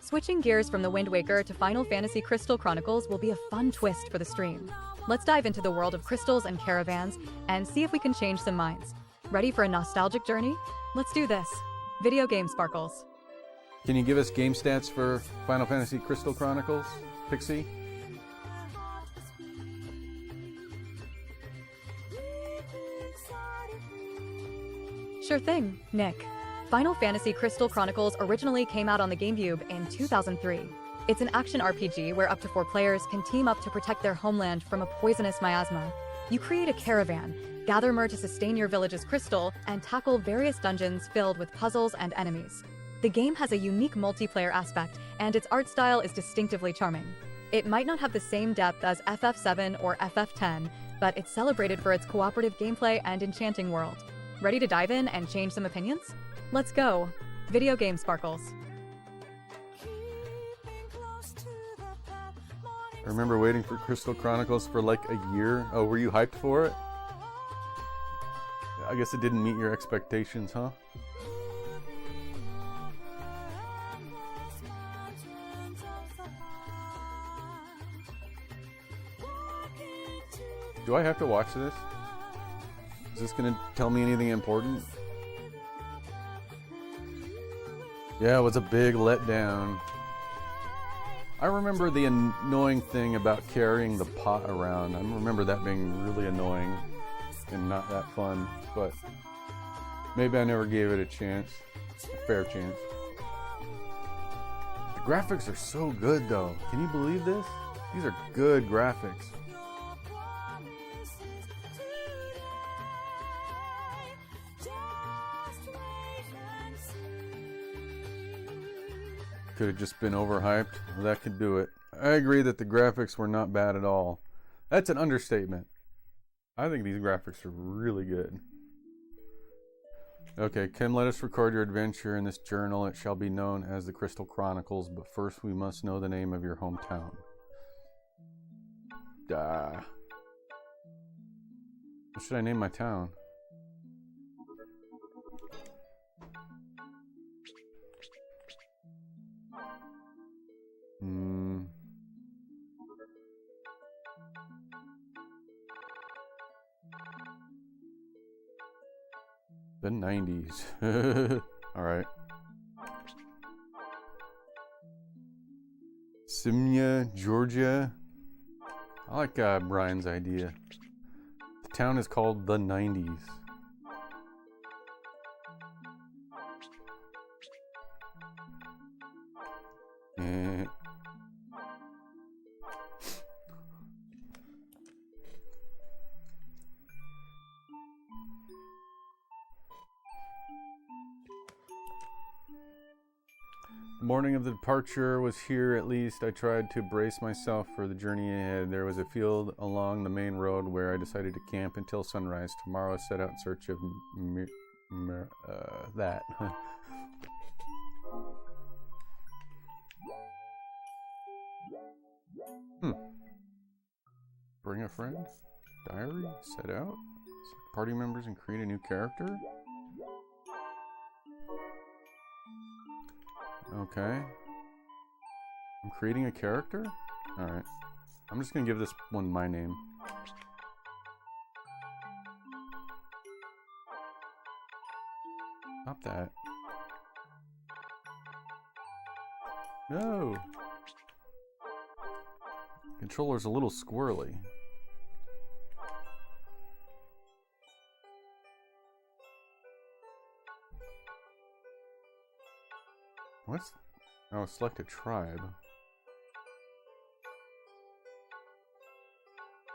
Switching gears from the Wind Waker to Final Fantasy Crystal Chronicles will be a fun twist for the stream. Let's dive into the world of crystals and caravans and see if we can change some minds. Ready for a nostalgic journey? Let's do this. Video game sparkles. Can you give us game stats for Final Fantasy Crystal Chronicles, Pixie? Sure thing, Nick. Final Fantasy Crystal Chronicles originally came out on the GameCube in 2003. It's an action RPG where up to 4 players can team up to protect their homeland from a poisonous miasma. You create a caravan, gather mer to sustain your village's crystal, and tackle various dungeons filled with puzzles and enemies. The game has a unique multiplayer aspect, and its art style is distinctively charming. It might not have the same depth as FF7 or FF10, but it's celebrated for its cooperative gameplay and enchanting world. Ready to dive in and change some opinions? Let's go. Video game sparkles. I remember waiting for Crystal Chronicles for like a year. Oh, were you hyped for it? I guess it didn't meet your expectations, huh? Do I have to watch this? Is this gonna tell me anything important? Yeah, it was a big letdown. I remember the annoying thing about carrying the pot around. I remember that being really annoying and not that fun, but maybe I never gave it a chance, a fair chance. The graphics are so good though. Can you believe this? These are good graphics. Could have just been overhyped. Well, that could do it. I agree that the graphics were not bad at all. That's an understatement. I think these graphics are really good. Okay, Ken, let us record your adventure in this journal. It shall be known as the Crystal Chronicles, but first we must know the name of your hometown. What should I name my town? The 90s. Alright. Simya, Georgia. I like Brian's idea. The town is called the 90s. The morning of the departure was here at least. I tried to brace myself for the journey ahead. There was a field along the main road where I decided to camp until sunrise. Tomorrow I set out in search of that. Bring a friend? Diary? Set out? Select party members and create a new character? Okay. I'm creating a character? Alright. I'm just gonna give this one my name. Stop that. No! Controller's a little squirrely. What's... Oh, select a tribe.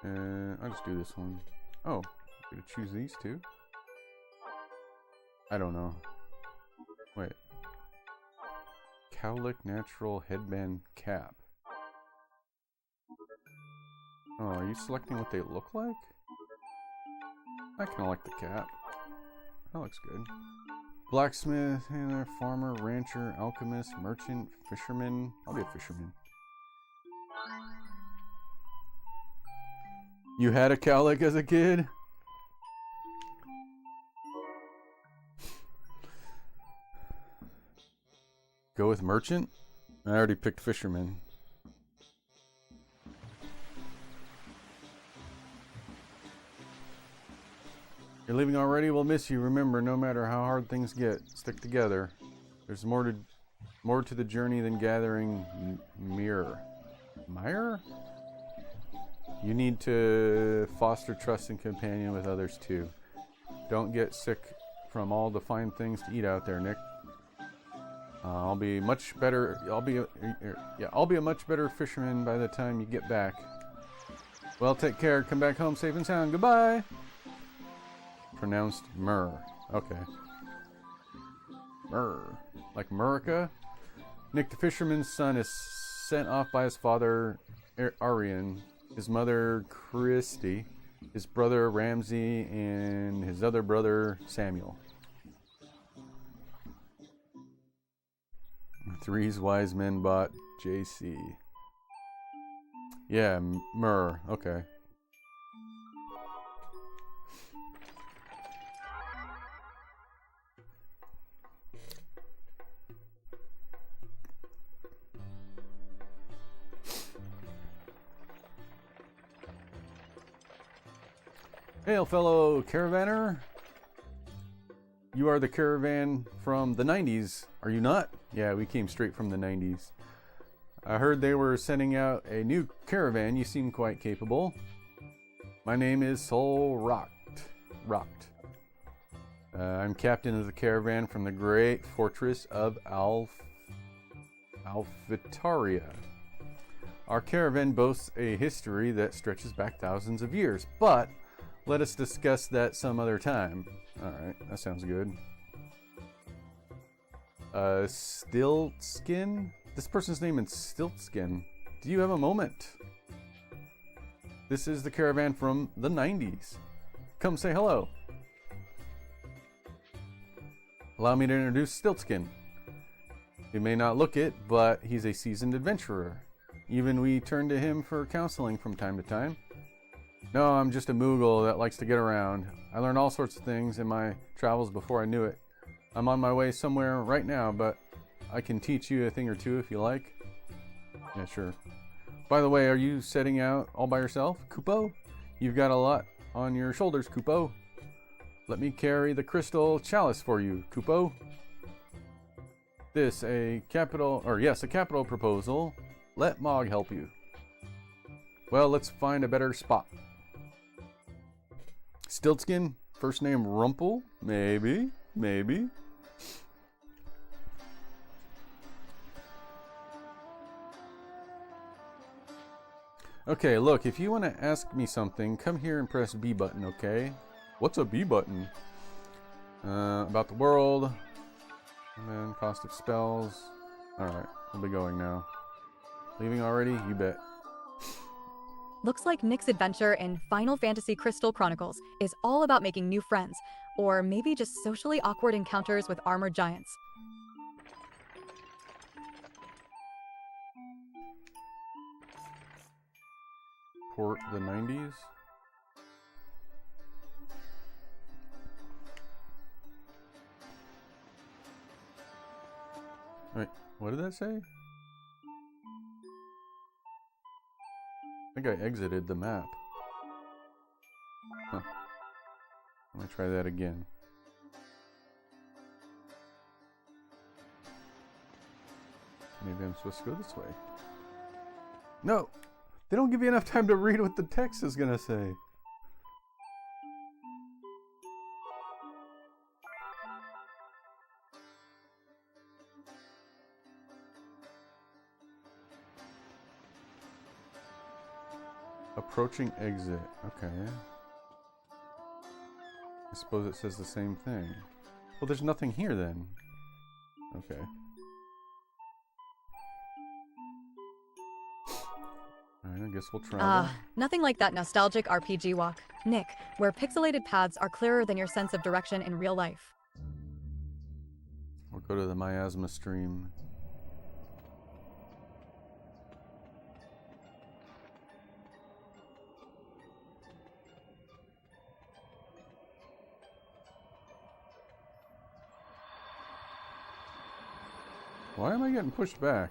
I'll just do this one. Oh, I'm gonna choose these two? I don't know. Wait. Cowlick Natural Headband Cap. Oh, are you selecting what they look like? I kind of like the cap. That looks good. Blacksmith, handler, farmer, rancher, alchemist, merchant, fisherman. I'll be a fisherman. You had a cowlick as a kid? Go with merchant? I already picked fisherman. You're leaving already? We'll miss you. Remember, no matter how hard things get, stick together. There's more to the journey than gathering mire. Mire? You need to foster trust and companion with others too. Don't get sick from all the fine things to eat out there, Nick. I'll be much better. I'll be a much better fisherman by the time you get back. Well, take care. Come back home safe and sound. Goodbye. Pronounced myrrh. Okay. Myrrh. Like Murica? Nick the fisherman's son is sent off by his father, Arian, his mother, Christy, his brother, Ramsey, and his other brother, Samuel. Three's wise men bought JC. Yeah, myrrh. Okay. Hail, fellow caravaner. You are the caravan from the 90s, are you not? Yeah, we came straight from the 90s. I heard they were sending out a new caravan. You seem quite capable. My name is Sol Rocked. I'm captain of the caravan from the great fortress of Alphitaria. Our caravan boasts a history that stretches back thousands of years, but let us discuss that some other time. Alright, that sounds good. Stiltskin? This person's name is Stiltskin. Do you have a moment? This is the caravan from the 90s. Come say hello. Allow me to introduce Stiltskin. You may not look it, but he's a seasoned adventurer. Even we turn to him for counseling from time to time. No, I'm just a Moogle that likes to get around. I learned all sorts of things in my travels before I knew it. I'm on my way somewhere right now, but I can teach you a thing or two if you like. Yeah, sure. By the way, are you setting out all by yourself, Kupo? You've got a lot on your shoulders, Kupo. Let me carry the crystal chalice for you, Kupo. A capital proposal. Let Mog help you. Well, let's find a better spot. Stiltskin, first name Rumple? Maybe. Okay, look, if you want to ask me something, come here and press B button, okay? What's a B button? About the world. And then cost of spells. Alright, we'll be going now. Leaving already? You bet. Looks like Nick's adventure in Final Fantasy Crystal Chronicles is all about making new friends, or maybe just socially awkward encounters with armored giants. Port the 90s? Wait, what did that say? I think I exited the map. Huh. I'm gonna try that again. Maybe I'm supposed to go this way. No! They don't give you enough time to read what the text is gonna say. Approaching exit. Okay. I suppose it says the same thing. Well, there's nothing here then. Okay. Alright, I guess we'll travel. Nothing like that nostalgic RPG walk, Nick, where pixelated paths are clearer than your sense of direction in real life. We'll go to the miasma stream. Why am I getting pushed back?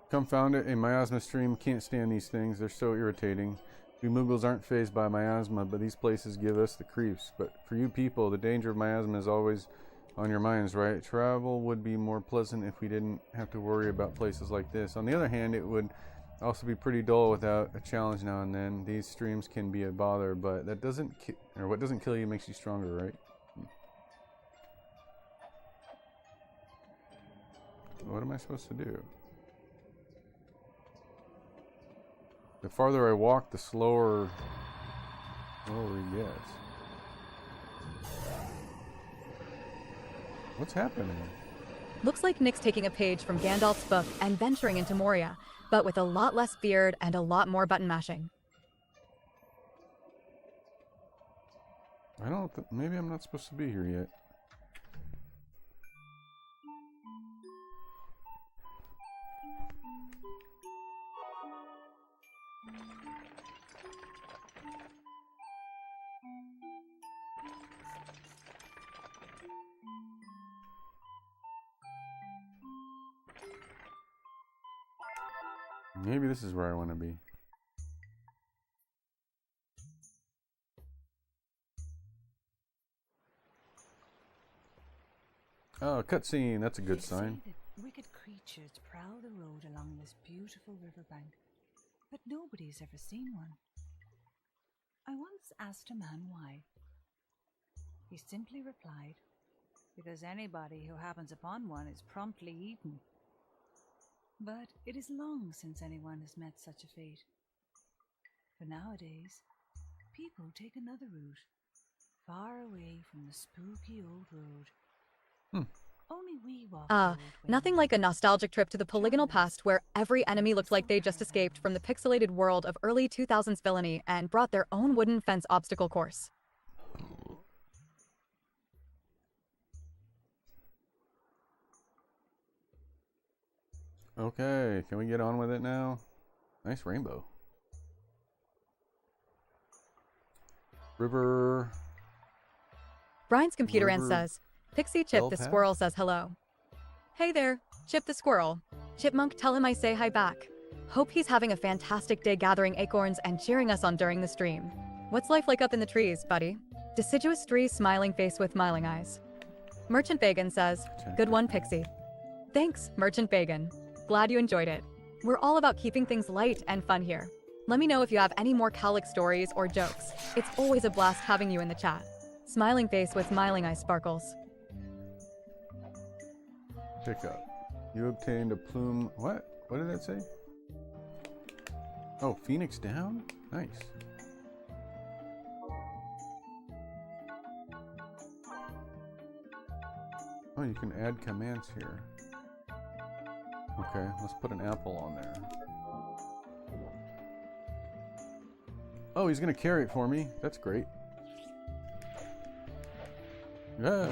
Confound it, a miasma stream can't stand these things. They're so irritating. We Moogles aren't fazed by miasma, but these places give us the creeps. But for you people, the danger of miasma is always on your minds, right? Travel would be more pleasant if we didn't have to worry about places like this. On the other hand, it would also be pretty dull without a challenge now and then. These streams can be a bother, but that doesn't what doesn't kill you makes you stronger, right? What am I supposed to do? The farther I walk, the slower he gets. What's happening? Looks like Nick's taking a page from Gandalf's book and venturing into Moria, but with a lot less beard and a lot more button mashing. Maybe I'm not supposed to be here yet. Maybe this is where I want to be. Oh, cutscene. That's a good sign. They say that wicked creatures prowl the road along this beautiful riverbank, but nobody's ever seen one. I once asked a man why. He simply replied, "Because anybody who happens upon one is promptly eaten." But it is long since anyone has met such a fate. For nowadays, people take another route, far away from the spooky old road. Only we walk the road when Nothing like a nostalgic trip to the polygonal past where every enemy looked like they just escaped from the pixelated world of early 2000s villainy and brought their own wooden fence obstacle course. Okay, can we get on with it now? Nice rainbow. River. Brian's computer River says, Pixie Chip Bell the Path? squirrel says hello. Hey there, Chip the squirrel. Chipmunk, tell him I say hi back. Hope he's having a fantastic day gathering acorns and cheering us on during the stream. What's life like up in the trees, buddy? Deciduous tree, smiling face with smiling eyes. Merchant Bacon says, good one, Pixie. Thanks, Merchant Bacon. Glad you enjoyed it. We're all about keeping things light and fun here. Let me know if you have any more Cowlick stories or jokes. It's always a blast having you in the chat. Smiling face with smiling eye sparkles. Pick up. You obtained a plume. What? What did that say? Oh, Phoenix down? Nice. Oh, you can add commands here. Okay, let's put an apple on there. Oh, he's gonna carry it for me. That's great. Yeah.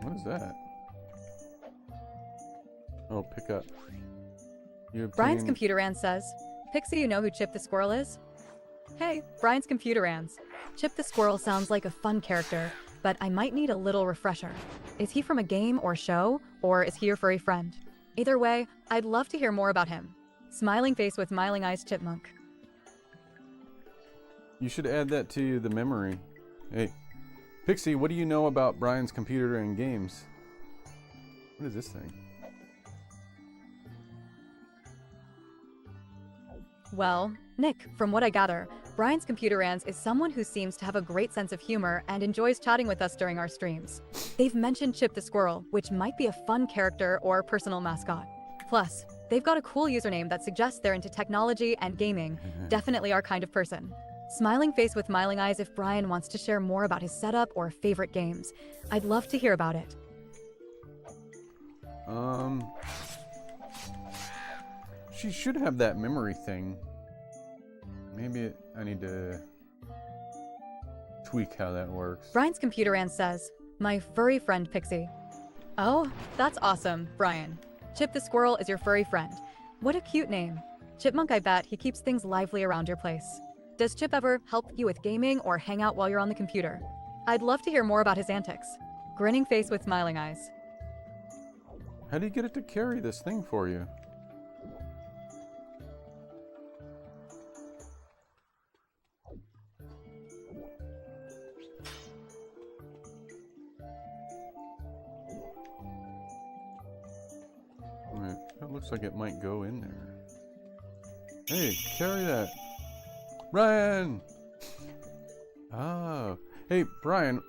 What is that? Oh, pick up. Brian's computer ant says, Pixie, you know who Chip the squirrel is? Hey, Brian's computer ants. Chip the squirrel sounds like a fun character, but I might need a little refresher. Is he from a game or show, or is he your furry friend? Either way, I'd love to hear more about him. Smiling face with smiling eyes, Chipmunk. You should add that to the memory. Hey, Pixie, what do you know about Brian's computer and games? What is this thing? Well, Nick, from what I gather, Brian's computer ants is someone who seems to have a great sense of humor and enjoys chatting with us during our streams. They've mentioned Chip the squirrel, which might be a fun character or personal mascot. Plus, They've got a cool username that suggests they're into technology and gaming. Definitely our kind of person. Smiling face with smiling eyes if Brian wants to share more about his setup or favorite games. I'd love to hear about it. She should have that memory thing. Maybe I need to tweak how that works. Brian's computer aunt says, "My furry friend Pixie." Oh, that's awesome, Brian. Chip the squirrel is your furry friend. What a cute name. Chipmunk, I bet he keeps things lively around your place. Does Chip ever help you with gaming or hang out while you're on the computer? I'd love to hear more about his antics. Grinning face with smiling eyes. How do you get it to carry this thing for you? Alright, that looks like it might go in there. Hey, carry that. Brian! Oh. Hey, Brian.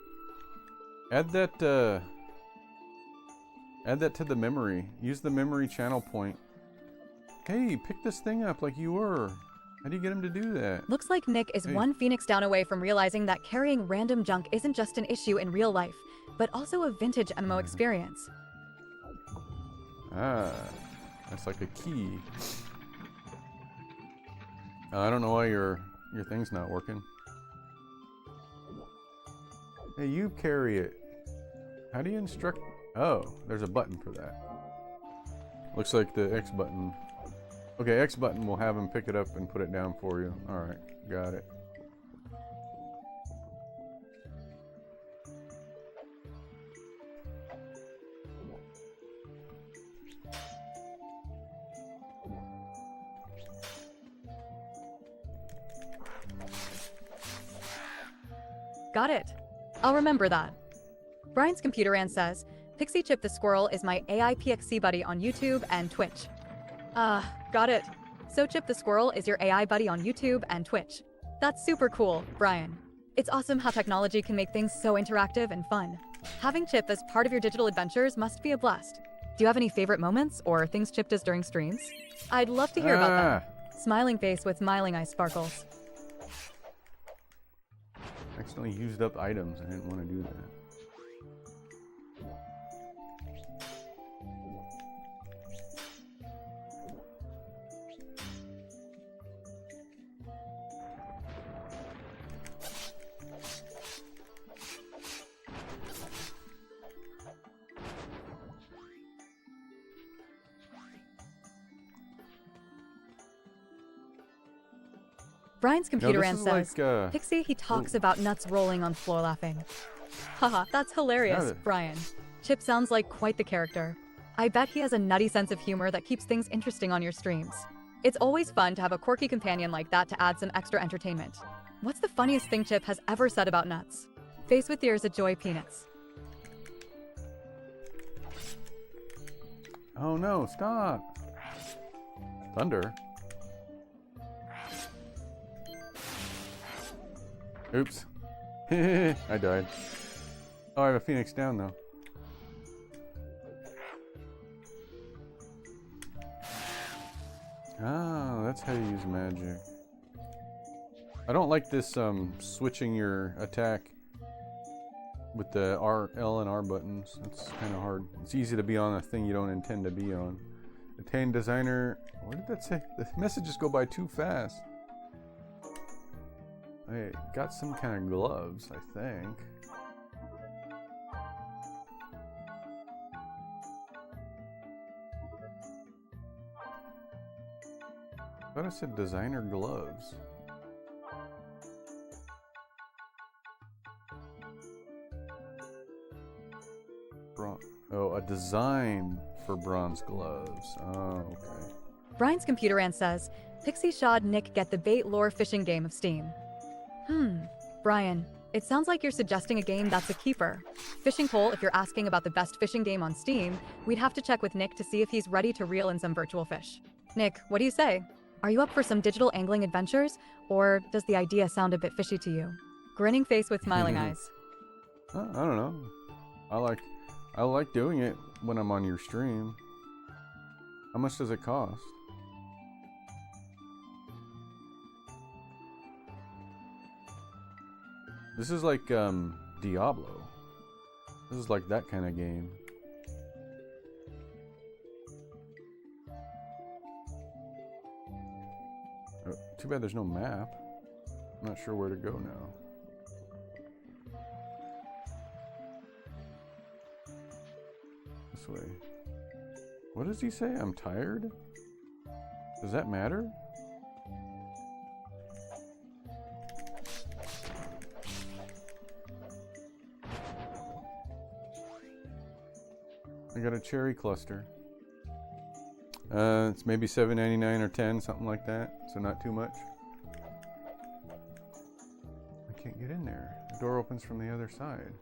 Add that to the memory. Use the memory channel point. Hey, pick this thing up like you were. How do you get him to do that? Looks like Nick is one phoenix down away from realizing that carrying random junk isn't just an issue in real life, but also a vintage MMO experience. Ah, that's like a key. I don't know why your thing's not working. Hey, you carry it. How do you instruct? Oh, there's a button for that. Looks like the X button. Okay, X button will have him pick it up and put it down for you. Alright, got it. Got it. I'll remember that. Brian's computer aunt says, Pixie Chip the Squirrel is my AI PXC buddy on YouTube and Twitch. Got it. So Chip the Squirrel is your AI buddy on YouTube and Twitch. That's super cool, Brian. It's awesome how technology can make things so interactive and fun. Having Chip as part of your digital adventures must be a blast. Do you have any favorite moments or things Chip does during streams? I'd love to hear about them. Smiling face with smiling eye sparkles. Accidentally used up items. I didn't want to do that. Brian's computer aunt says, like, Pixie, he talks about nuts rolling on floor laughing. Haha, that's hilarious, Brian. Chip sounds like quite the character. I bet he has a nutty sense of humor that keeps things interesting on your streams. It's always fun to have a quirky companion like that to add some extra entertainment. What's the funniest thing Chip has ever said about nuts? Face with ears of joy peanuts. Oh no, stop! Thunder? Oops. I died. Oh, I have a phoenix down though. Oh, that's how you use magic. I don't like this switching your attack with the L and R buttons. It's kind of hard. It's easy to be on a thing you don't intend to be on. Attain designer. What did that say? The messages go by too fast. I got some kind of gloves, I think. I thought I said designer gloves. Oh, a design for bronze gloves. Oh, okay. Brian's computer aunt says, Pixie shawed Nick get the bait lore fishing game of Steam. Brian, it sounds like you're suggesting a game that's a keeper. Fishing pole, if you're asking about the best fishing game on Steam, we'd have to check with Nick to see if he's ready to reel in some virtual fish. Nick, what do you say? Are you up for some digital angling adventures, or does the idea sound a bit fishy to you? Grinning face with smiling eyes. I don't know. I like doing it when I'm on your stream. How much does it cost? This is like Diablo. This is like that kind of game. Oh, too bad there's no map. I'm not sure where to go now. This way. What does he say? I'm tired? Does that matter? I got a cherry cluster. It's maybe $7.99 or $10, something like that. So not too much. I can't get in there. The door opens from the other side.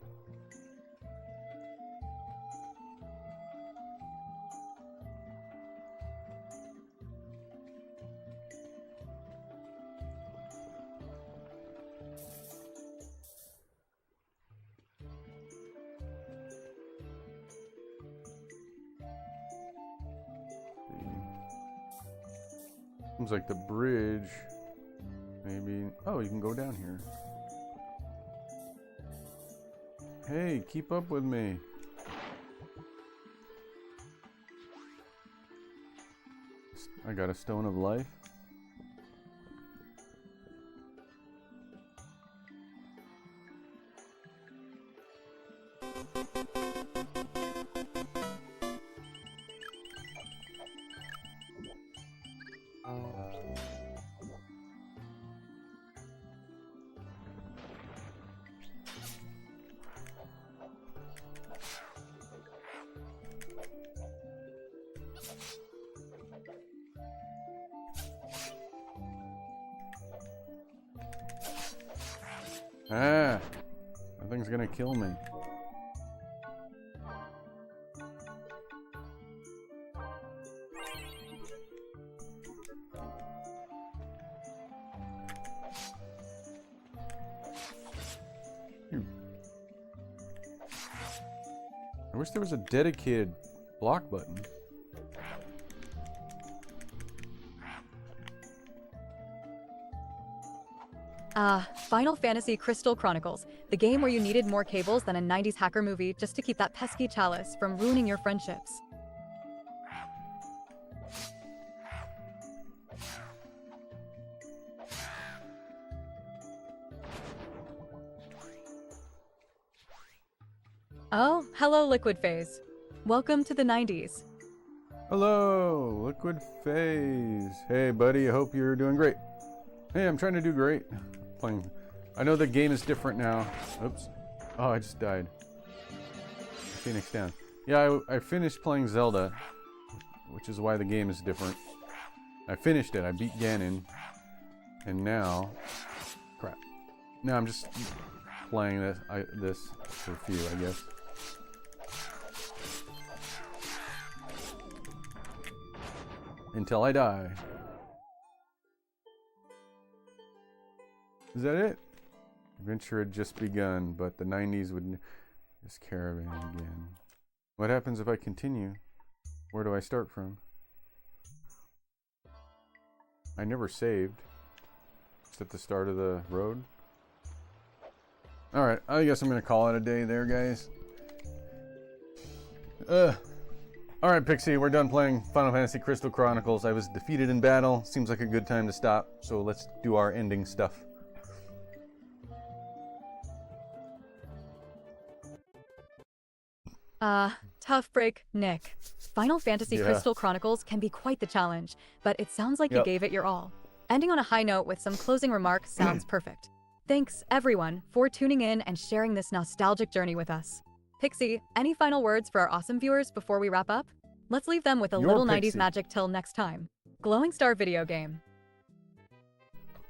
Seems like the bridge, maybe. Oh, you can go down here. Hey, keep up with me. I got a stone of life. Ah, that thing's gonna kill me. I wish there was a dedicated block button. Final Fantasy Crystal Chronicles, the game where you needed more cables than a 90s hacker movie just to keep that pesky chalice from ruining your friendships. Oh, hello Liquid Phase. Welcome to the 90s. Hello, Liquid Phase. Hey buddy, I hope you're doing great. Hey, I'm trying to do great. Playing. I know the game is different now. Oops. Oh, I just died. Phoenix down. Yeah, I finished playing Zelda, which is why the game is different. I finished it. I beat Ganon. And now... Crap. Now I'm just playing this for a few, I guess. Until I die. Is that it? Adventure had just begun, but the 90s would... This caravan again. What happens if I continue? Where do I start from? I never saved. Just at the start of the road. Alright, I guess I'm gonna call it a day there, guys. Alright, Pixie, we're done playing Final Fantasy Crystal Chronicles. I was defeated in battle. Seems like a good time to stop, so let's do our ending stuff. Tough break, Nick. Final Fantasy Crystal Chronicles can be quite the challenge, but it sounds like you gave it your all. Ending on a high note with some closing remarks sounds perfect. Thanks, everyone, for tuning in and sharing this nostalgic journey with us. Pixie, any final words for our awesome viewers before we wrap up? Let's leave them with a little 90s magic till next time. Glowing Star video game.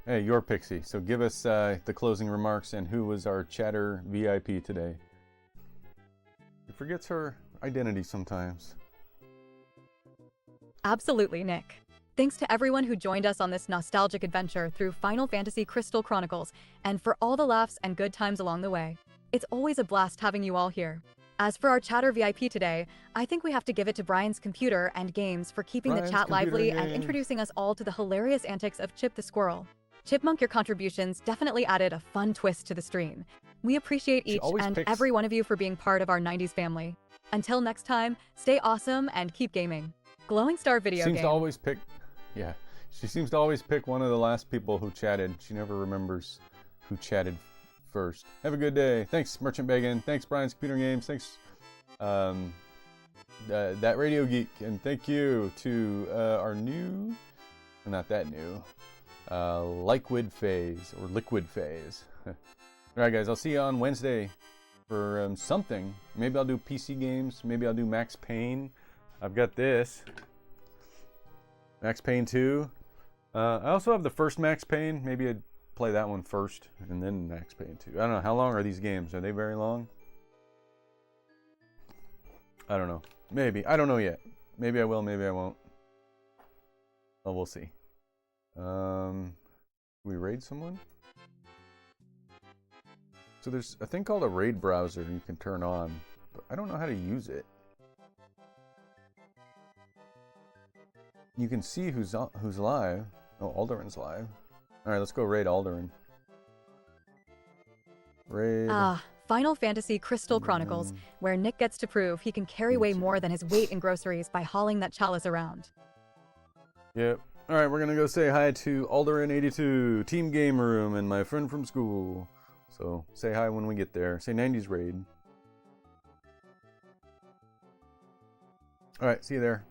Hey, you're Pixie, so give us the closing remarks and who was our chatter VIP today. She forgets her identity sometimes. Absolutely, Nick. Thanks to everyone who joined us on this nostalgic adventure through Final Fantasy Crystal Chronicles, and for all the laughs and good times along the way. It's always a blast having you all here. As for our chatter VIP today, I think we have to give it to Brian's computer and games for keeping the chat lively and introducing us all to the hilarious antics of Chip the Squirrel. Chipmunk, your contributions definitely added a fun twist to the stream. We appreciate each and every one of you for being part of our 90s family. Until next time, stay awesome and keep gaming. Glowing Star Video Game. Seems to always pick, yeah. She seems to always pick one of the last people who chatted. She never remembers who chatted first. Have a good day. Thanks, Merchant Began. Thanks, Brian's Computer Games. Thanks, That Radio Geek. And thank you to our new, not that new, Liquid Phase, or Liquid Phase. Alright guys, I'll see you on Wednesday for something. Maybe I'll do PC games. Maybe I'll do Max Payne. I've got this. Max Payne 2. I also have the first Max Payne. Maybe I'd play that one first and then Max Payne 2. I don't know. How long are these games? Are they very long? I don't know. Maybe. I don't know yet. Maybe I will, maybe I won't. Well, we'll see. We raid someone? So there's a thing called a raid browser you can turn on, but I don't know how to use it. You can see who's live. Oh, Alderan's live. Alright, let's go raid Alderan. Raid. Final Fantasy Crystal Chronicles, where Nick gets to prove he can carry way more than his weight in groceries by hauling that chalice around. Yep. Alright, we're gonna go say hi to Alderan82, Team Game Room, and my friend from school. So, say hi when we get there. Say 90s raid. Alright, see you there.